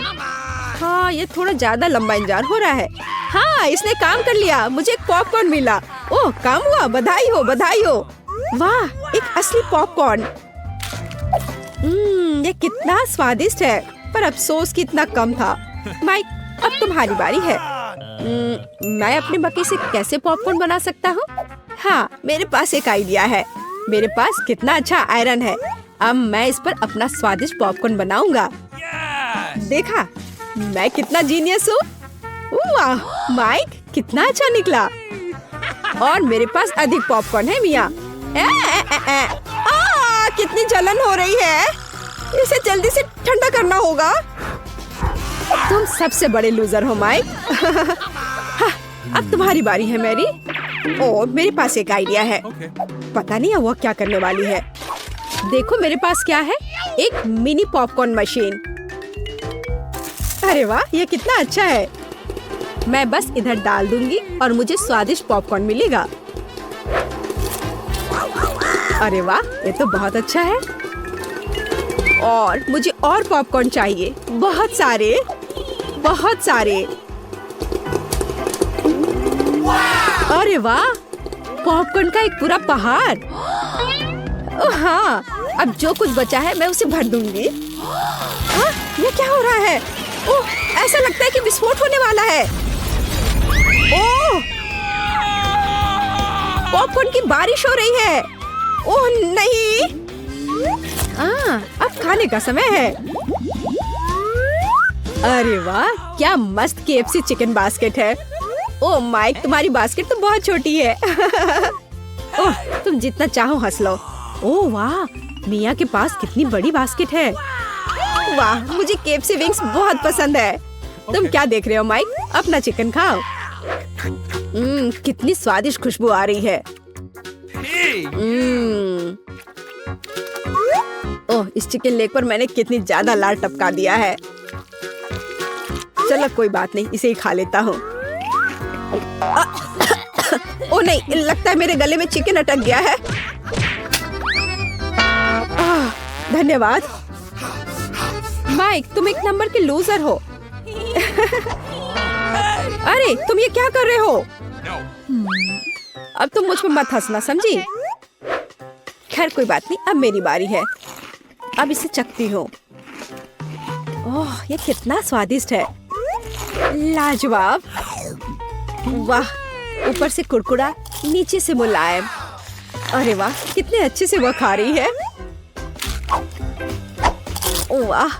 हाँ, ये थोड़ा ज्यादा लंबा इंतजार हो रहा है। हाँ, इसने काम कर लिया। मुझे एक पॉपकॉर्न मिला। ओह, काम हुआ। बधाई हो, बधाई हो। वाह, एक असली पॉपकॉर्न। ये कितना स्वादिष्ट है, पर अफसोस कि इतना कम था। माइक, अब तुम्हारी बारी है। मैं अपने बकेट से कैसे पॉपकॉर्न बना सकता हूँ? हाँ, मेरे पास एक आइडिया है। मेरे पास कितना अच्छा आयरन है। अब मैं इस पर अपना स्वादिष्ट पॉपकॉर्न बनाऊंगा। देखा, मैं कितना जीनियस हूँ। वाह माइक, कितना अच्छा निकला। और मेरे पास अधिक पॉपकॉर्न है मिया। कितनी जलन हो रही है। इसे जल्दी से ठंडा करना होगा। तुम सबसे बड़े लूजर हो माइक। हाँ, अब तुम्हारी बारी है मैरी। ओह, मेरे पास एक आइडिया है। पता नहीं वो क्या करने वाली है। देखो मेरे पास क्या है, एक मिनी पॉपकॉर्न मशीन। अरे वाह, ये कितना अच्छा है। मैं बस इधर डाल दूंगी और मुझे स्वादिष्ट पॉपकॉर्न मिलेगा। अरे वाह, ये तो बहुत अच्छा है। और मुझे और पॉपकॉर्न चाहिए, बहुत सारे, बहुत सारे। अरे वाह, पॉपकॉर्न का एक पूरा पहाड़। ओह हाँ, अब जो कुछ बचा है मैं उसे भर दूंगी। ये क्या हो रहा है? ओह, ऐसा लगता है कि विस्फोट होने वाला है। ओह, पॉपकॉर्न की बारिश हो रही है। ओह नहीं, अब खाने का समय है। अरे वाह, क्या मस्त KFC चिकन बास्केट है। ओह माइक, तुम्हारी बास्केट तो बहुत छोटी है। ओह, तुम जितना चाहो हंस लो। ओह वाह, मिया के पास कितनी बड़ी बास्केट है। वाह, मुझे KFC विंग्स बहुत पसंद है। तुम क्या देख रहे हो माइक? अपना चिकन खाओ। कितनी स्वादिष्ट खुशबू आ रही है। ओह, इस चिकन लेग पर मैंने कितनी ज्यादा लाल टपका दिया है। चलो कोई बात नहीं, इसे ही खा लेता हूँ। ओह नहीं, लगता है मेरे गले में चिकन अटक गया है। धन्यवाद माइक, तुम एक नंबर के लूजर हो। अरे तुम ये क्या कर रहे हो? अब तुम मुझ पर मत हंसना, समझी? खैर कोई बात नहीं, अब मेरी बारी है। अब इसे चखती हूँ। ओह, ये कितना स्वादिष्ट है। लाजवाब। वाह, ऊपर से कुरकुरा, नीचे से मुलायम। अरे वाह, कितने अच्छे से वह खा रही है। वाह,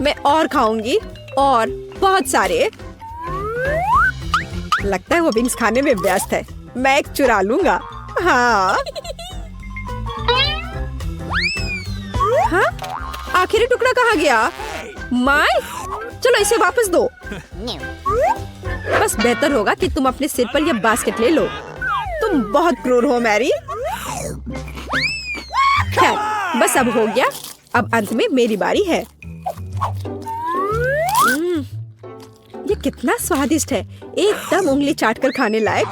मैं और खाऊंगी, और बहुत सारे। लगता है वो विंग्स खाने में व्यस्त है। मैं एक चुरा लूंगा। हाँ, हाँ? आखिरी टुकड़ा कहाँ गया? माय, चलो इसे वापस दो। बस बेहतर होगा कि तुम अपने सिर पर यह बास्केट ले लो। तुम बहुत क्रूर हो मैरी। खैर, बस अब हो गया। अब अंत में मेरी बारी है। ये कितना स्वादिष्ट है, एकदम उंगली चाटकर खाने लायक।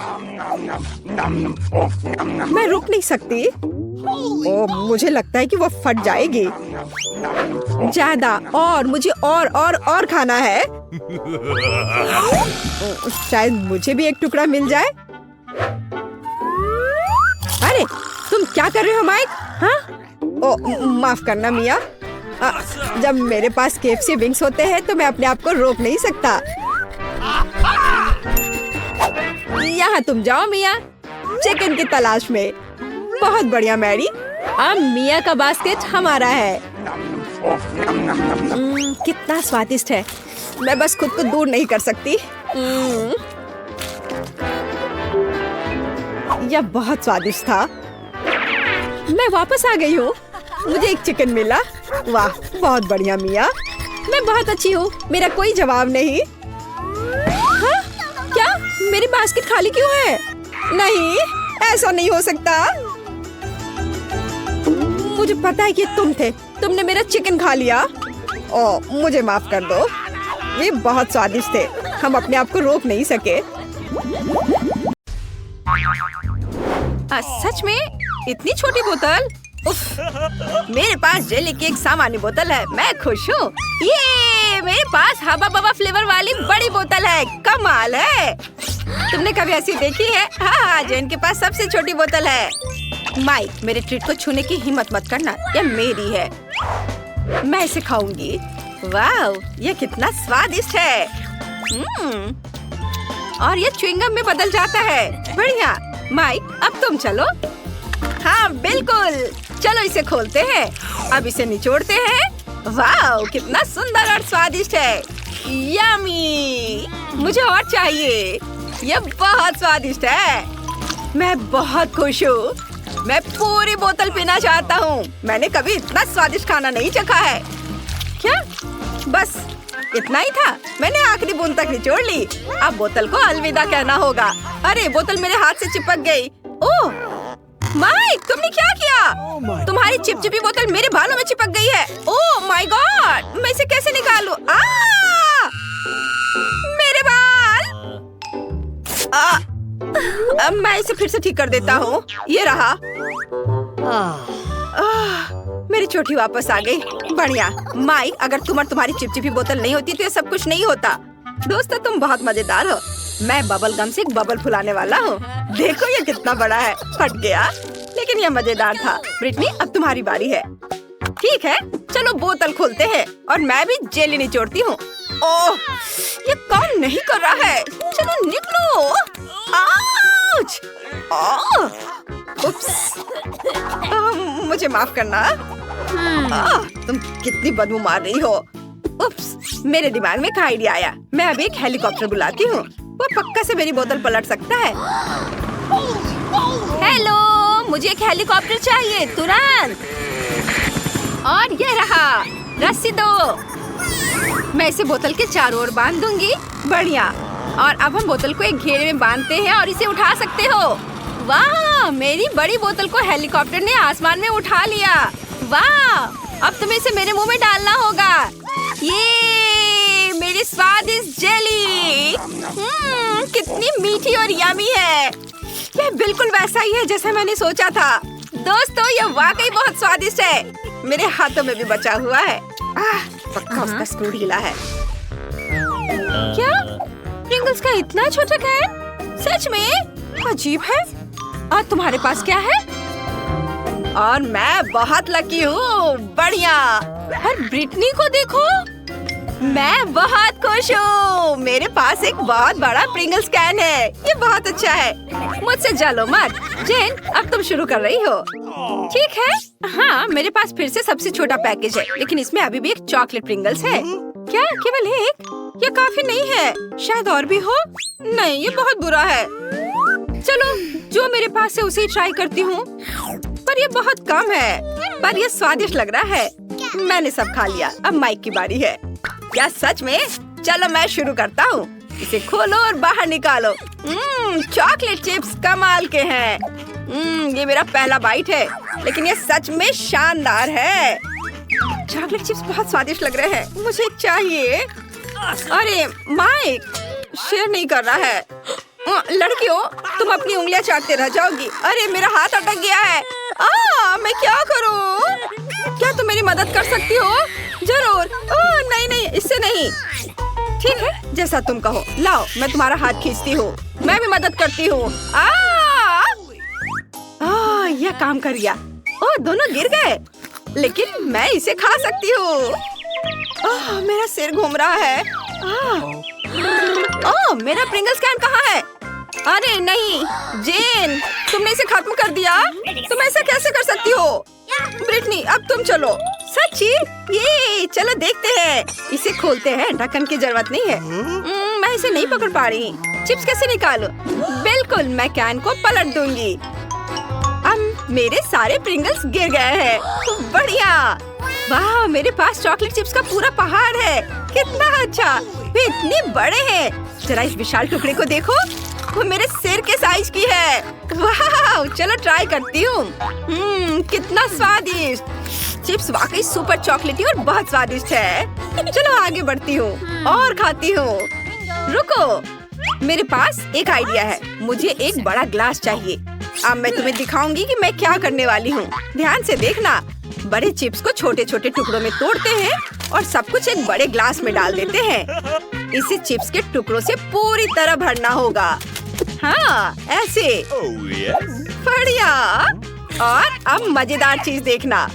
मैं रुक नहीं सकती। ओह, मुझे लगता है कि वो फट जाएगी। ज्यादा, और मुझे और खाना है। शायद मुझे भी एक टुकड़ा मिल जाए। अरे तुम क्या कर रहे हो माइक? हाँ? ओह, माफ करना मिया। जब मेरे पास KFC विंग्स होते हैं तो मैं अपने आप को रोक नहीं सकता। यहाँ तुम जाओ मिया, चिकन की तलाश में। बहुत बढ़िया मैरी, अब मिया का बास्केट हमारा है। कितना स्वादिष्ट है, मैं बस खुद को दूर नहीं कर सकती। यह बहुत स्वादिष्ट था। मैं वापस आ गई हूँ, मुझे एक चिकन मिला। वाह, बहुत बढ़िया मिया, मैं बहुत अच्छी हूँ, मेरा कोई जवाब नहीं। हाँ? क्या मेरी बास्केट खाली क्यों है? नहीं, ऐसा नहीं हो सकता। मुझे पता है कि तुम थे, तुमने मेरा चिकन खा लिया। ओह, मुझे माफ कर दो, ये बहुत स्वादिष्ट थे, हम अपने आप को रोक नहीं सके। सच में इतनी छोटी बोतल? उफ, मेरे पास जेली की एक सामान्य बोतल है, मैं खुश हूँ। ये मेरे पास हबा बबा फ्लेवर वाली बड़ी बोतल है, कमाल है। तुमने कभी ऐसी देखी है? हाँ, जेन के पास सबसे छोटी बोतल है। माइक, मेरे ट्रीट को छूने की हिम्मत मत करना, यह मेरी है। मैं इसे खाऊंगी। वाह, यह कितना स्वादिष्ट है। और ये च्युइंगम में बदल जाता है। बढ़िया। माइक, अब तुम चलो। हाँ बिल्कुल, चलो इसे खोलते हैं। अब इसे निचोड़ते हैं। वाह, कितना सुंदर और स्वादिष्ट है। यम्मी, मुझे और चाहिए। यह बहुत स्वादिष्ट है। मैं बहुत खुश हूँ। मैं पूरी बोतल पीना चाहता हूँ। मैंने कभी इतना स्वादिष्ट खाना नहीं चखा है। क्या? बस इतना ही था? मैंने आखिरी बूंद तक निचोड़ ली। अब बोतल को अलविदा कहना होगा। अरे, बोतल मेरे हाथ से चिपक गई। ओह माइक, तुमने क्या किया? तुम्हारी चिपचिपी बोतल मेरे बालों में चिपक गई है। ओह माय गॉड, मैं इसे कैसे निकालूं? मेरे बाल। अब मैं इसे फिर से ठीक कर देता हूँ। ये रहा। मेरी चोटी वापस आ गई। बढ़िया। माइक, अगर तुम और तुम्हारी चिपचिपी बोतल नहीं होती तो ये सब कुछ नहीं होता। दोस्तों, तुम बहुत मजेदार हो। मैं बबल गम से एक बबल फुलाने वाला हूँ। देखो ये कितना बड़ा है। फट गया, लेकिन ये मजेदार था। ब्रिटनी, अब तुम्हारी बारी है। ठीक है, चलो बोतल खोलते हैं और मैं भी जेली निचोड़ती हूँ। ओह, ये काम नहीं कर रहा है। चलो निकलो। आउच! उप्स। मुझे माफ करना। तुम कितनी बदबू मार रही हो। उप्स, मेरे दिमाग में एक आइडिया आया। मैं अभी एक हेलीकॉप्टर बुलाती हूँ। वो पक्का से मेरी बोतल पलट सकता है। हेलो, मुझे एक हेलीकॉप्टर चाहिए तुरंत। और ये रहा, रस्सी दो। मैं इसे बोतल के चारों ओर बांध दूंगी। बढ़िया। और अब हम बोतल को एक घेरे में बांधते हैं और इसे उठा सकते हो। वाह, मेरी बड़ी बोतल को हेलीकॉप्टर ने आसमान में उठा लिया। वाह, अब तुम्हें इसे मेरे मुंह में डालना होगा। ये मेरी स्वादिष्ट जेली। कितनी मीठी और यमी है। यह बिल्कुल वैसा ही है जैसा मैंने सोचा था। दोस्तों, यह वाकई बहुत स्वादिष्ट है। मेरे हाथों में भी बचा हुआ है। पक्का उसका स्क्रू ढीला है। क्या? प्रिंगल्स का इतना छोटा कैन? सच में अजीब है। और तुम्हारे पास क्या है? और मैं बहुत लकी हूँ। बढ़िया। और ब्रिटनी को देखो, मैं बहुत खुश हूँ। मेरे पास एक बहुत बड़ा प्रिंगल्स कैन है। ये बहुत अच्छा है। मुझसे जलो मत। जेन, अब तुम शुरू कर रही हो। ठीक है। हाँ, मेरे पास फिर से सबसे छोटा पैकेज है, लेकिन इसमें अभी भी एक चॉकलेट प्रिंगल्स है। क्या केवल एक? ये काफी नहीं है। शायद और भी हो। नहीं, ये बहुत बुरा है। चलो, जो मेरे पास है उसे ही ट्राई करती हूँ। पर ये बहुत कम है। पर ये स्वादिष्ट लग रहा है। मैंने सब खा लिया। अब माइक की बारी है। क्या सच में? चलो मैं शुरू करता हूँ। इसे खोलो और बाहर निकालो। चॉकलेट चिप्स कमाल के हैं। ये मेरा पहला बाइट है, लेकिन ये सच में शानदार है। चॉकलेट चिप्स बहुत स्वादिष्ट लग रहे हैं। मुझे चाहिए। अरे माइक, शेयर नहीं कर रहा है। लड़कियों, तुम अपनी उंगलियां चाटते रह जाओगी। अरे, मेरा हाथ अटक गया है। मैं क्या करूं? क्या तुम मेरी मदद कर सकती हो? जरूर। नहीं, इससे नहीं। ठीक है, जैसा तुम कहो। लाओ, मैं तुम्हारा हाथ खींचती हूँ। मैं भी मदद करती हूँ। यह काम कर गया। दोनों गिर गए, लेकिन मैं इसे खा सकती हूँ। मेरा सिर घूम रहा है। मेरा प्रिंगल्स कैन कहाँ है? अरे नहीं, जेन, तुमने इसे खत्म कर दिया। तुम ऐसा कैसे कर सकती हो? ब्रिटनी, अब तुम चलो। सच्ची? ये चलो देखते हैं। इसे खोलते हैं। ढक्कन की जरूरत नहीं है। मैं इसे नहीं पकड़ पा रही। चिप्स कैसे निकालूं? बिल्कुल, मैं कैन को पलट दूंगी। अब मेरे सारे प्रिंगल्स गिर गए हैं। बढ़िया। वाह, मेरे पास चॉकलेट चिप्स का पूरा पहाड़ है। कितना अच्छा। वे इतने बड़े हैं। जरा इस विशाल टुकड़े को देखो। वो मेरे सिर के साइज की है। वाह, चलो ट्राई करती हूँ। कितना स्वादिष्ट। चिप्स वाकई सुपर चॉकलेटी और बहुत स्वादिष्ट है। चलो आगे बढ़ती हूँ और खाती हूँ। रुको, मेरे पास एक आइडिया है। मुझे एक बड़ा ग्लास चाहिए। अब मैं तुम्हें दिखाऊंगी कि मैं क्या करने वाली हूँ। ध्यान से देखना। बड़े चिप्स को छोटे छोटे टुकड़ों में तोड़ते हैं और सब कुछ एक बड़े ग्लास में डाल देते हैं। इसे चिप्स के टुकड़ों से पूरी तरह भरना होगा। हाँ, ऐसे। बढ़िया। और अब मजेदार चीज देखना,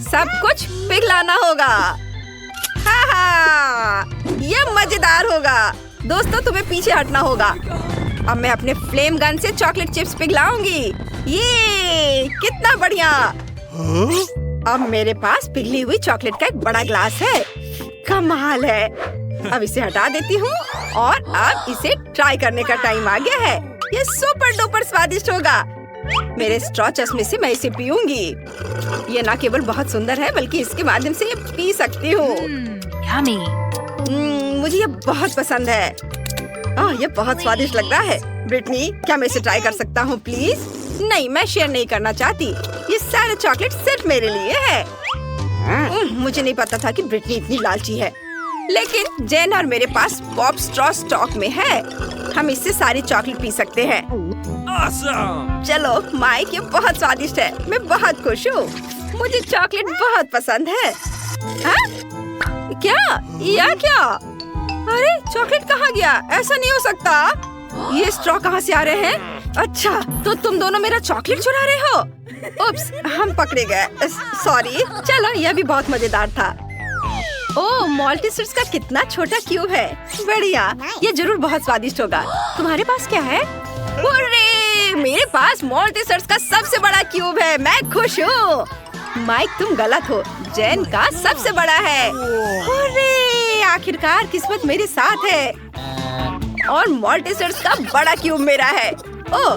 सब कुछ पिघलाना होगा। हाँ, ये मजेदार होगा। दोस्तों, तुम्हें पीछे हटना होगा। अब मैं अपने फ्लेम गन से चॉकलेट चिप्स पिघलाऊंगी। ये कितना बढ़िया। अब मेरे पास पिघली हुई चॉकलेट का एक बड़ा ग्लास है। कमाल है। अब इसे हटा देती हूँ और अब इसे ट्राई करने का टाइम आ गया है। ये सुपर डुपर स्वादिष्ट होगा। मेरे स्ट्रॉ चश्मे से मैं इसे पीऊंगी। ये ना केवल बहुत सुंदर है बल्कि इसके माध्यम से ये पी सकती हूँ। मुझे ये बहुत पसंद है। ये बहुत स्वादिष्ट लग रहा है। ब्रिटनी, क्या मैं इसे ट्राई कर सकता हूँ प्लीज? नहीं, मैं शेयर नहीं करना चाहती। ये सारे चॉकलेट सिर्फ मेरे लिए है। मुझे नहीं पता था कि ब्रिटनी इतनी लालची है। लेकिन जेन और मेरे पास पॉप स्ट्रॉ स्टॉक में है। हम इससे सारी चॉकलेट पी सकते हैं। चलो माइक, ये बहुत स्वादिष्ट है। मैं बहुत खुश हूँ। मुझे चॉकलेट बहुत पसंद है। क्या? अरे चॉकलेट कहाँ गया? ऐसा नहीं हो सकता। ये स्ट्रॉ कहाँ से आ रहे हैं? अच्छा, तो तुम दोनों मेरा चॉकलेट चुरा रहे हो। उप्स, हम पकड़े गए। सॉरी। चलो, यह भी बहुत मजेदार था। ओह, मॉल्टीसर्स का कितना छोटा क्यूब है। बढ़िया, ये जरूर बहुत स्वादिष्ट होगा। तुम्हारे पास क्या है? हुर्रे, मेरे पास मॉल्टीसर्स का सबसे बड़ा क्यूब है। मैं खुश हूँ। माइक, तुम गलत हो। जेन का सबसे बड़ा है। हुर्रे, आखिरकार किस्मत मेरे साथ है। और मॉल्टीसर्स का बड़ा क्यूब मेरा है। ओह,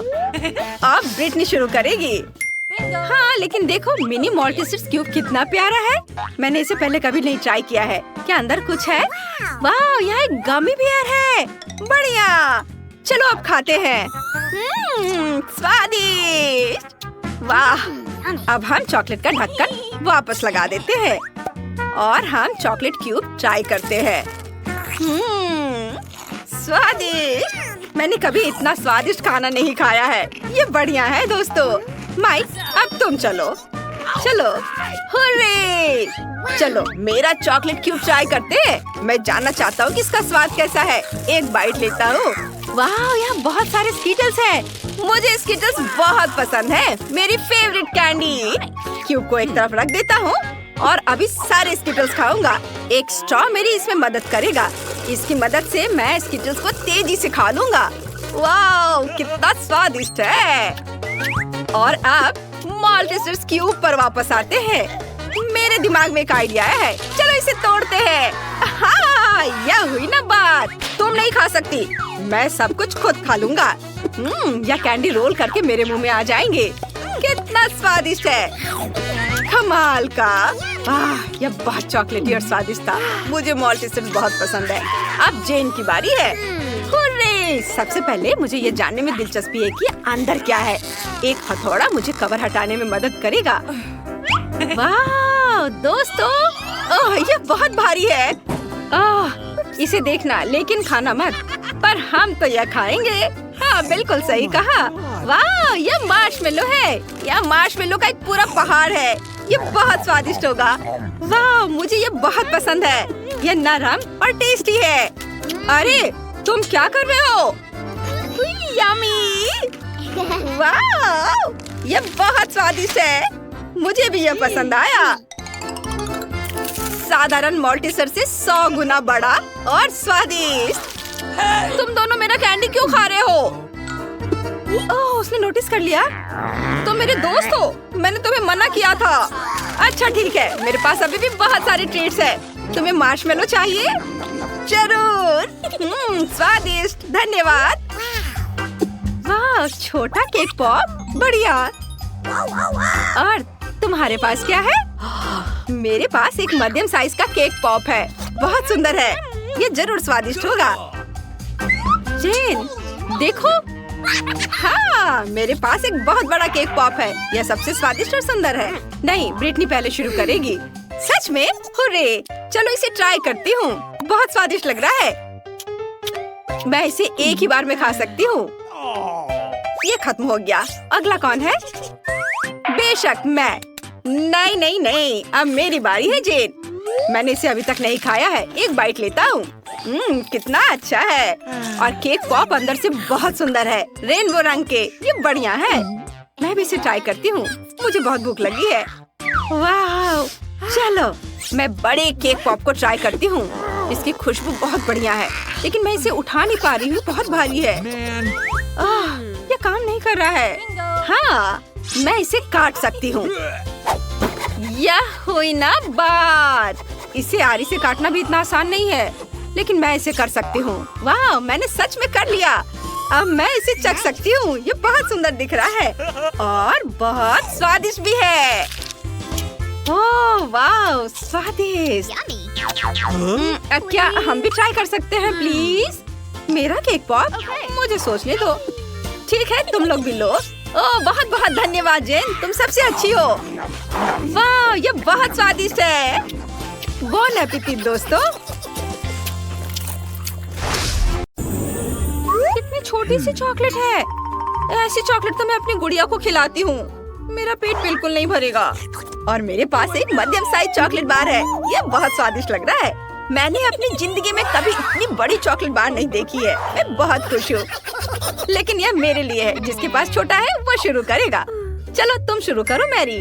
अब ब्रिटनी शुरू करेगी। हाँ, लेकिन देखो मिनी मॉल्टीसर्स क्यूब कितना प्यारा है। मैंने इसे पहले कभी नहीं ट्राई किया है। क्या अंदर कुछ है? वाह, यहाँ एक गमी बियर है। बढ़िया। चलो अब खाते हैं। स्वादिष्ट। वाह। अब हम चॉकलेट का ढक्कन वापस लगा देते हैं और हम चॉकलेट क्यूब ट्राई करते हैं। स्वादिष्ट। मैंने कभी इतना स्वादिष्ट खाना नहीं खाया है। ये बढ़िया है दोस्तों। माइक, अब तुम चलो। हुर्रे! चलो मेरा चॉकलेट क्यूब ट्राई करते हैं। मैं जानना चाहता हूँ कि इसका स्वाद कैसा है। एक बाइट लेता हूँ। वाह, यहाँ बहुत सारे स्कीटल्स हैं। मुझे स्कीटल्स बहुत पसंद है। मेरी फेवरेट कैंडी। क्यूब को एक तरफ रख देता हूँ और अभी सारे स्कीटल्स खाऊंगा। एक स्ट्रॉ मेरी इसमें मदद करेगा। इसकी मदद से मैं स्कीटल्स को तेजी से खा लूंगा। वाह, कितना स्वादिष्ट है। और अब मॉल्टीसर्स क्यूब पर वापस आते हैं। मेरे दिमाग में एक आइडिया है। चलो इसे तोड़ते हैं। हाँ, यह हुई ना बात। तुम नहीं खा सकती। मैं सब कुछ खुद खा लूंगा। यह कैंडी रोल करके मेरे मुंह में आ जाएंगे। कितना स्वादिष्ट है। कमाल का। यह बहुत चॉकलेटी और स्वादिष्ट था। मुझे मॉल्टीसर्स बहुत पसंद है। अब जेन की बारी है। हुर्रे! सबसे पहले मुझे ये जानने में दिलचस्पी है कि अंदर क्या है। एक हथौड़ा मुझे कवर हटाने में मदद करेगा। वाह दोस्तों, ये बहुत भारी है। इसे देखना लेकिन खाना मत। पर हम तो यह खाएंगे। हाँ, बिल्कुल सही कहा। वाह, यह मार्शमेलो है। यह मार्शमेलो का एक पूरा पहाड़ है। ये बहुत स्वादिष्ट होगा। वाह, मुझे ये बहुत पसंद है। यह नरम और टेस्टी है। अरे तुम क्या कर रहे हो? यम्मी। वाह, ये बहुत स्वादिष्ट है। मुझे भी यह पसंद आया। साधारण मॉल्टीसर से 100 गुना बड़ा और स्वादिष्ट। तुम दोनों मेरा कैंडी क्यों खा रहे हो? ओह, उसने नोटिस कर लिया। तुम मेरे दोस्त हो। मैंने तुम्हें मना किया था। अच्छा ठीक है, मेरे पास अभी भी बहुत सारे ट्रीट्स हैं। तुम्हें मार्शमेलो चाहिए? जरूर। स्वादिष्ट, धन्यवाद। वाह, छोटा केक पॉप। बढ़िया। और तुम्हारे पास क्या है? मेरे पास एक मध्यम साइज का केक पॉप है। बहुत सुंदर है। ये जरूर स्वादिष्ट होगा। जेन, देखो। हाँ, मेरे पास एक बहुत बड़ा केक पॉप है। यह सबसे स्वादिष्ट और सुंदर है। नहीं, ब्रिटनी पहले शुरू करेगी। सच में? हुर्रे! चलो इसे ट्राई करती हूँ। बहुत स्वादिष्ट लग रहा है। मैं इसे एक ही बार में खा सकती हूँ। ये खत्म हो गया। अगला कौन है? बेशक मैं। नहीं नहीं नहीं, अब मेरी बारी है जेन। मैंने इसे अभी तक नहीं खाया है। एक बाइट लेता हूँ। कितना अच्छा है। और केक पॉप अंदर से बहुत सुंदर है, रेनबो रंग के। ये बढ़िया है, मैं भी इसे ट्राई करती हूँ। मुझे बहुत भूख लगी है। वाह, चलो मैं बड़े केक पॉप को ट्राई करती हूँ। इसकी खुशबू बहुत बढ़िया है, लेकिन मैं इसे उठा नहीं पा रही हूँ, बहुत भारी है। ये काम नहीं कर रहा है। हाँ, मैं इसे काट सकती हूँ। यह हुई ना बात। इसे आरी से काटना भी इतना आसान नहीं है, लेकिन मैं इसे कर सकती हूँ। वाह, मैंने सच में कर लिया। अब मैं इसे चख सकती हूँ। ये बहुत सुंदर दिख रहा है और बहुत स्वादिष्ट भी है। ओह वाह, स्वादिष्ट। क्या हम भी ट्राई कर सकते हैं प्लीज? मेरा केक पॉप? मुझे सोचने दो। ठीक है, तुम लोग भी लो। ओह बहुत बहुत धन्यवाद जेन, तुम सबसे अच्छी हो। वाह, ये बहुत स्वादिष्ट है। बोन एपेटिट दोस्तों। कितनी छोटी सी चॉकलेट है। ऐसी चॉकलेट तो मैं अपनी गुड़िया को खिलाती हूँ। मेरा पेट बिल्कुल नहीं भरेगा। और मेरे पास एक मध्यम साइज चॉकलेट बार है। ये बहुत स्वादिष्ट लग रहा है। मैंने अपनी जिंदगी में कभी इतनी बड़ी चॉकलेट बार नहीं देखी है। मैं बहुत खुश हूँ। लेकिन यह मेरे लिए है। जिसके पास छोटा है वो शुरू करेगा। चलो तुम शुरू करो मैरी।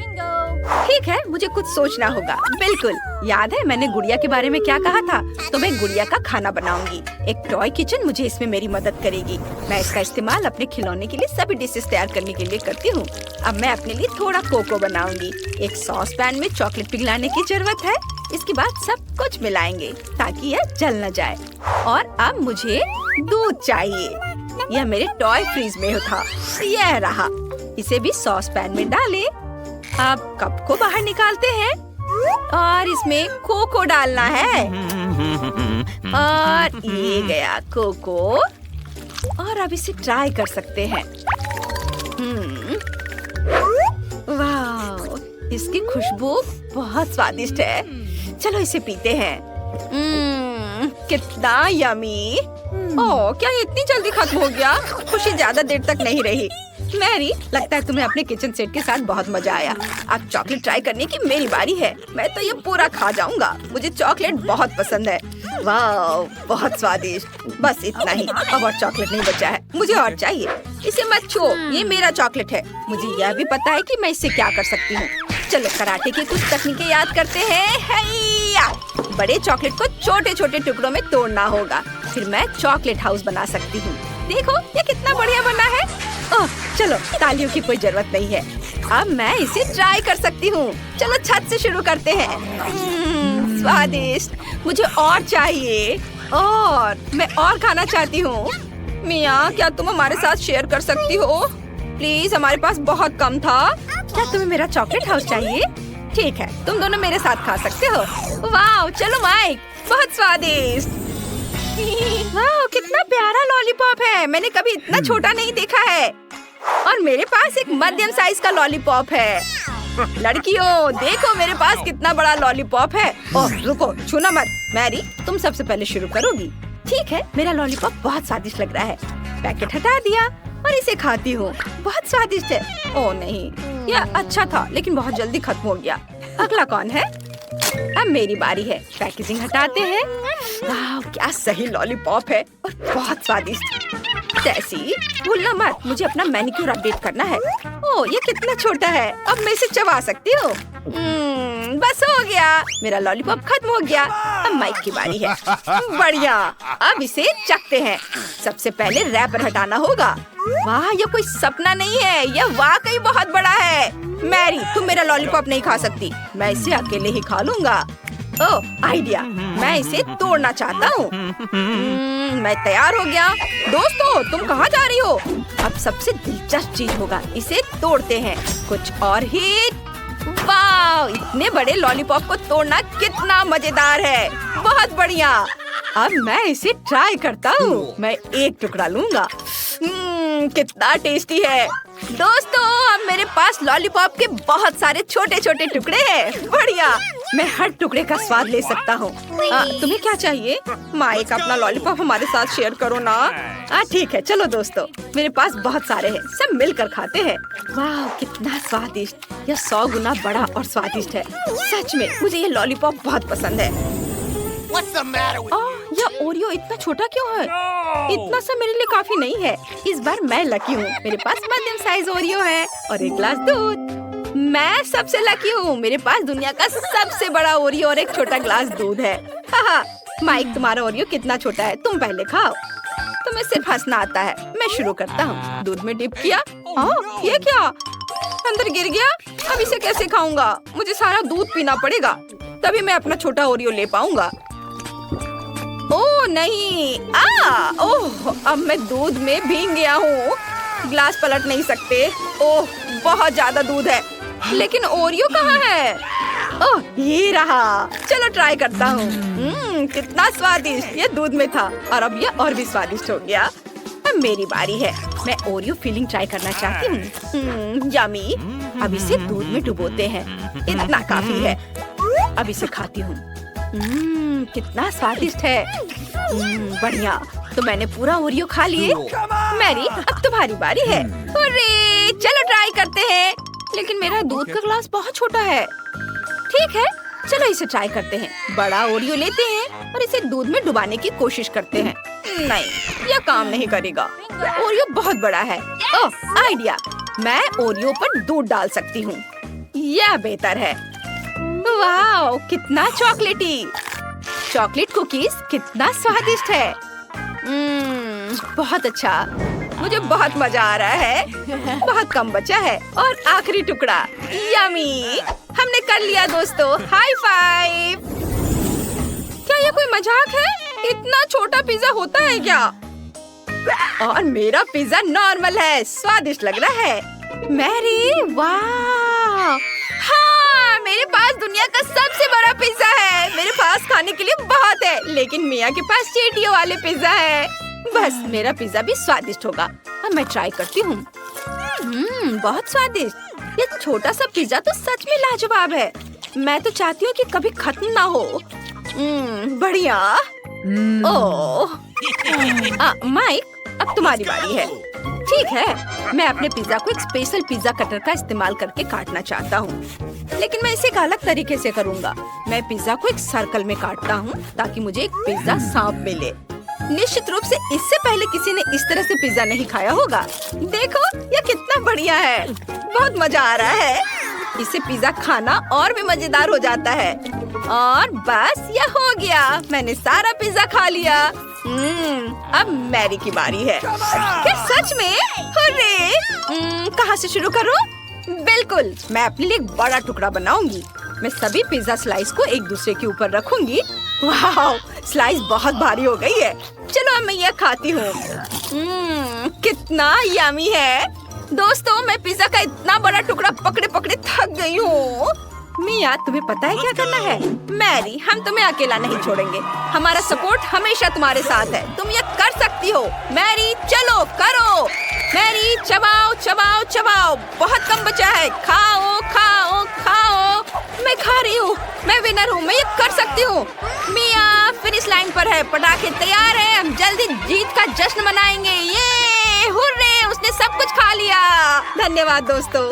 ठीक है, मुझे कुछ सोचना होगा। बिल्कुल, याद है मैंने गुड़िया के बारे में क्या कहा था? तो मैं गुड़िया का खाना बनाऊंगी। एक टॉय किचन मुझे इसमें मेरी मदद करेगी। मैं इसका इस्तेमाल अपने खिलौने के लिए सभी डिशेस तैयार करने के लिए करती हूँ। अब मैं अपने लिए थोड़ा कोको बनाऊंगी। एक सॉस पैन में चॉकलेट पिघलाने की जरूरत है। इसके बाद सब कुछ मिलाएंगे ताकि यह जल न जाए। और अब मुझे दूध चाहिए। यह मेरे टॉय फ्रीज में था। यह रहा। इसे भी सॉस पैन में डालें। अब कप को बाहर निकालते हैं और इसमें कोको डालना है। और ये गया कोको। और अब इसे ट्राई कर सकते हैं। वाह, इसकी खुशबू बहुत स्वादिष्ट है। चलो इसे पीते हैं। कितना यमी। ओह, क्या ये इतनी जल्दी खत्म हो गया? खुशी ज्यादा देर तक नहीं रही। मैरी, लगता है तुम्हें अपने किचन सेट के साथ बहुत मजा आया। अब चॉकलेट ट्राई करने की मेरी बारी है। मैं तो ये पूरा खा जाऊंगा। मुझे चॉकलेट बहुत पसंद है। वाह, बहुत स्वादिष्ट। बस इतना ही, अब और चॉकलेट नहीं बचा है। मुझे और चाहिए। इसे मत छुओ, ये मेरा चॉकलेट है। मुझे यह भी पता है कि मैं इससे क्या कर सकती हूँ। चलो कराटे की कुछ तकनीकें याद करते हैं। हैया! बड़े चॉकलेट को छोटे छोटे टुकड़ों में तोड़ना होगा। फिर मैं चॉकलेट हाउस बना सकती हूँ। देखो ये कितना बढ़िया बना है। ओह, चलो तालियों की कोई जरूरत नहीं है। अब मैं इसे ट्राई कर सकती हूँ। चलो छत से शुरू करते हैं। स्वादिष्ट। मुझे और चाहिए। और मैं और खाना चाहती हूँ। मियाँ, क्या तुम हमारे साथ शेयर कर सकती हो? प्लीज, हमारे पास बहुत कम था। क्या तुम्हें मेरा चॉकलेट हाउस चाहिए? ठीक है, तुम दोनों मेरे साथ खा सकते हो। वाह, चलो माइक, बहुत स्वादिष्ट। वाह, कितना प्यारा लॉलीपॉप है। मैंने कभी इतना छोटा नहीं देखा है। और मेरे पास एक मध्यम साइज का लॉलीपॉप है। लड़कियों, देखो मेरे पास कितना बड़ा लॉलीपॉप है। ओह रुको, छूना मत। मैरी, तुम सबसे पहले शुरू करोगी। ठीक है, मेरा लॉलीपॉप बहुत स्वादिष्ट लग रहा है। पैकेट हटा दिया और इसे खाती हूँ। बहुत स्वादिष्ट है। ओह नहीं, यह अच्छा था लेकिन बहुत जल्दी खत्म हो गया। अगला कौन है? अब मेरी बारी है। पैकेजिंग हटाते हैं। वाह, क्या सही लॉलीपॉप है और बहुत स्वादिष्ट। टेसी, भूलना मत, मुझे अपना मैनिक्योर अपडेट करना है। ओह, ये कितना छोटा है। अब मैं इसे चबा सकती हूँ। बस हो गया, मेरा लॉलीपॉप खत्म हो गया। अब माइक की बारी है। बढ़िया, अब इसे चखते हैं। सबसे पहले रैपर हटाना होगा। वाह, ये कोई सपना नहीं है, यह वाकई बहुत बड़ा है। मैरी, तुम मेरा लॉलीपॉप नहीं खा सकती। मैं इसे अकेले ही खा लूंगा। ओह, आइडिया, मैं इसे तोड़ना चाहता हूँ। मैं तैयार हो गया। दोस्तों, तुम कहाँ जा रही हो? अब सबसे दिलचस्प चीज होगा, इसे तोड़ते हैं। कुछ और हिट। वाह, इतने बड़े लॉलीपॉप को तोड़ना कितना मजेदार है। बहुत बढ़िया। अब मैं इसे ट्राई करता हूँ। मैं एक टुकड़ा लूंगा। कितना टेस्टी है। दोस्तों, अब मेरे पास लॉलीपॉप के बहुत सारे छोटे छोटे टुकड़े हैं। बढ़िया, मैं हर टुकड़े का स्वाद ले सकता हूँ। तुम्हें क्या चाहिए? माइक, अपना लॉलीपॉप हमारे साथ शेयर करो ना। ठीक है, चलो दोस्तों, मेरे पास बहुत सारे हैं, सब मिलकर खाते हैं। वाह, कितना स्वादिष्ट। यह 100 गुना बड़ा और स्वादिष्ट है। सच में मुझे ये लॉलीपॉप बहुत पसंद है। यह ओरियो इतना छोटा क्यों है? इतना सा मेरे लिए काफी नहीं है। इस बार मैं लकी हूँ, मेरे पास मध्यम साइज ओरियो है और एक ग्लास दूध। मैं सबसे लकी हूँ, मेरे पास दुनिया का सबसे बड़ा ओरियो और एक छोटा ग्लास दूध है। हाहा, माइक तुम्हारा ओरियो कितना छोटा है, तुम पहले खाओ। तुम्हें सिर्फ हंसना आता है। मैं शुरू करता हूँ। दूध में डिप किया। ये क्या? अंदर गिर गया। अब इसे कैसे खाऊंगा? मुझे सारा दूध पीना पड़ेगा, तभी मैं अपना छोटा ओरियो ले पाऊंगा। ओह नहीं! ओह, अब मैं दूध में भीग गया हूँ। ग्लास पलट नहीं सकते। ओह, बहुत ज्यादा दूध है। लेकिन ओरियो कहाँ है? ओह, ये रहा। चलो ट्राई करता हूँ। कितना स्वादिष्ट! ये दूध में था और अब ये और भी स्वादिष्ट हो गया। अब मेरी बारी है। मैं ओरियो फिलिंग ट्राई करना चाहती हूँ। यम्मी। अब इसे दूध में डुबोते हैं। इतना काफी है। अब इसे खाती हूँ। कितना स्वादिष्ट है। बढ़िया। तो मैंने पूरा ओरियो खा लिए। मैरी, अब तुम्हारी बारी है। अरे, चलो ट्राई करते हैं। लेकिन मेरा दूध का ग्लास बहुत छोटा है। ठीक है, चलो इसे ट्राई करते हैं। बड़ा ओरियो लेते हैं और इसे दूध में डुबाने की कोशिश करते हैं। नहीं, यह काम नहीं करेगा। ओरियो बहुत बड़ा है। ओह, आइडिया! मैं ओरियो पर दूध डाल सकती हूँ। यह बेहतर है। वाह, कितना चॉकलेटी! चॉकलेट कुकीज कितना स्वादिष्ट है। बहुत अच्छा। मुझे बहुत मजा आ रहा है। बहुत कम बचा है और आखिरी टुकड़ा। यम्मी! हमने कर लिया दोस्तों। High five! क्या ये कोई मजाक है? इतना छोटा पिज्जा होता है क्या? और मेरा पिज्जा नॉर्मल है। स्वादिष्ट लग रहा है। मैरी, वाह! हाँ, मेरे पास दुनिया का सबसे बड़ा पिज्जा है। मेरे पास खाने के लिए बहुत है, लेकिन मिया के पास चींटियों वाले पिज्जा है। बस मेरा पिज्जा भी स्वादिष्ट होगा। अब मैं ट्राई करती हूँ। बहुत स्वादिष्ट। ये छोटा सा पिज्जा तो सच में लाजवाब है। मैं तो चाहती हूँ कि कभी खत्म ना हो। बढ़िया। ओह, माइक, अब तुम्हारी बारी है। ठीक है, मैं अपने पिज्जा को एक स्पेशल पिज्जा कटर का इस्तेमाल करके काटना चाहता हूँ, लेकिन मैं इसे एक अलग तरीके से करूँगा। मैं पिज्जा को एक सर्कल में काटता हूँ ताकि मुझे एक पिज्जा सांप मिले। निश्चित रूप से इससे पहले किसी ने इस तरह से पिज्जा नहीं खाया होगा। देखो, यह कितना बढ़िया है। बहुत मजा आ रहा है। इससे पिज्जा खाना और भी मजेदार हो जाता है। और बस यह हो गया। मैंने सारा पिज्जा खा लिया। अब मैरी की बारी है। क्या सच में? अरे, कहाँ से शुरू करूँ? बिल्कुल, मैं अपने लिए एक बड़ा टुकड़ा बनाऊंगी। मैं सभी पिज्जा स्लाइस को एक दूसरे के ऊपर रखूंगी। वाह, स्लाइस बहुत भारी हो गई है। चलो अब मैं यह खाती हूँ। कितना यम्मी है। दोस्तों, मैं पिज्जा का इतना बड़ा टुकड़ा पकड़े पकड़े थक गई हूँ। मिया, तुम्हें पता है क्या करना है? मैरी, हम तुम्हें अकेला नहीं छोड़ेंगे। हमारा सपोर्ट हमेशा तुम्हारे साथ है। तुम ये कर सकती हो। मैरी, चलो करो। मैरी, चबाओ चबाओ चबाओ। बहुत कम बचा है। खाओ खाओ खाओ। मैं खा रही हूँ। मैं विनर हूँ। मैं ये कर सकती हूँ। मिया फिनिश लाइन पर है। पटाखे तैयार है। हम जल्दी जीत का जश्न मनाएंगे। ये हुर्रे, उसने सब कुछ खा लिया। धन्यवाद दोस्तों।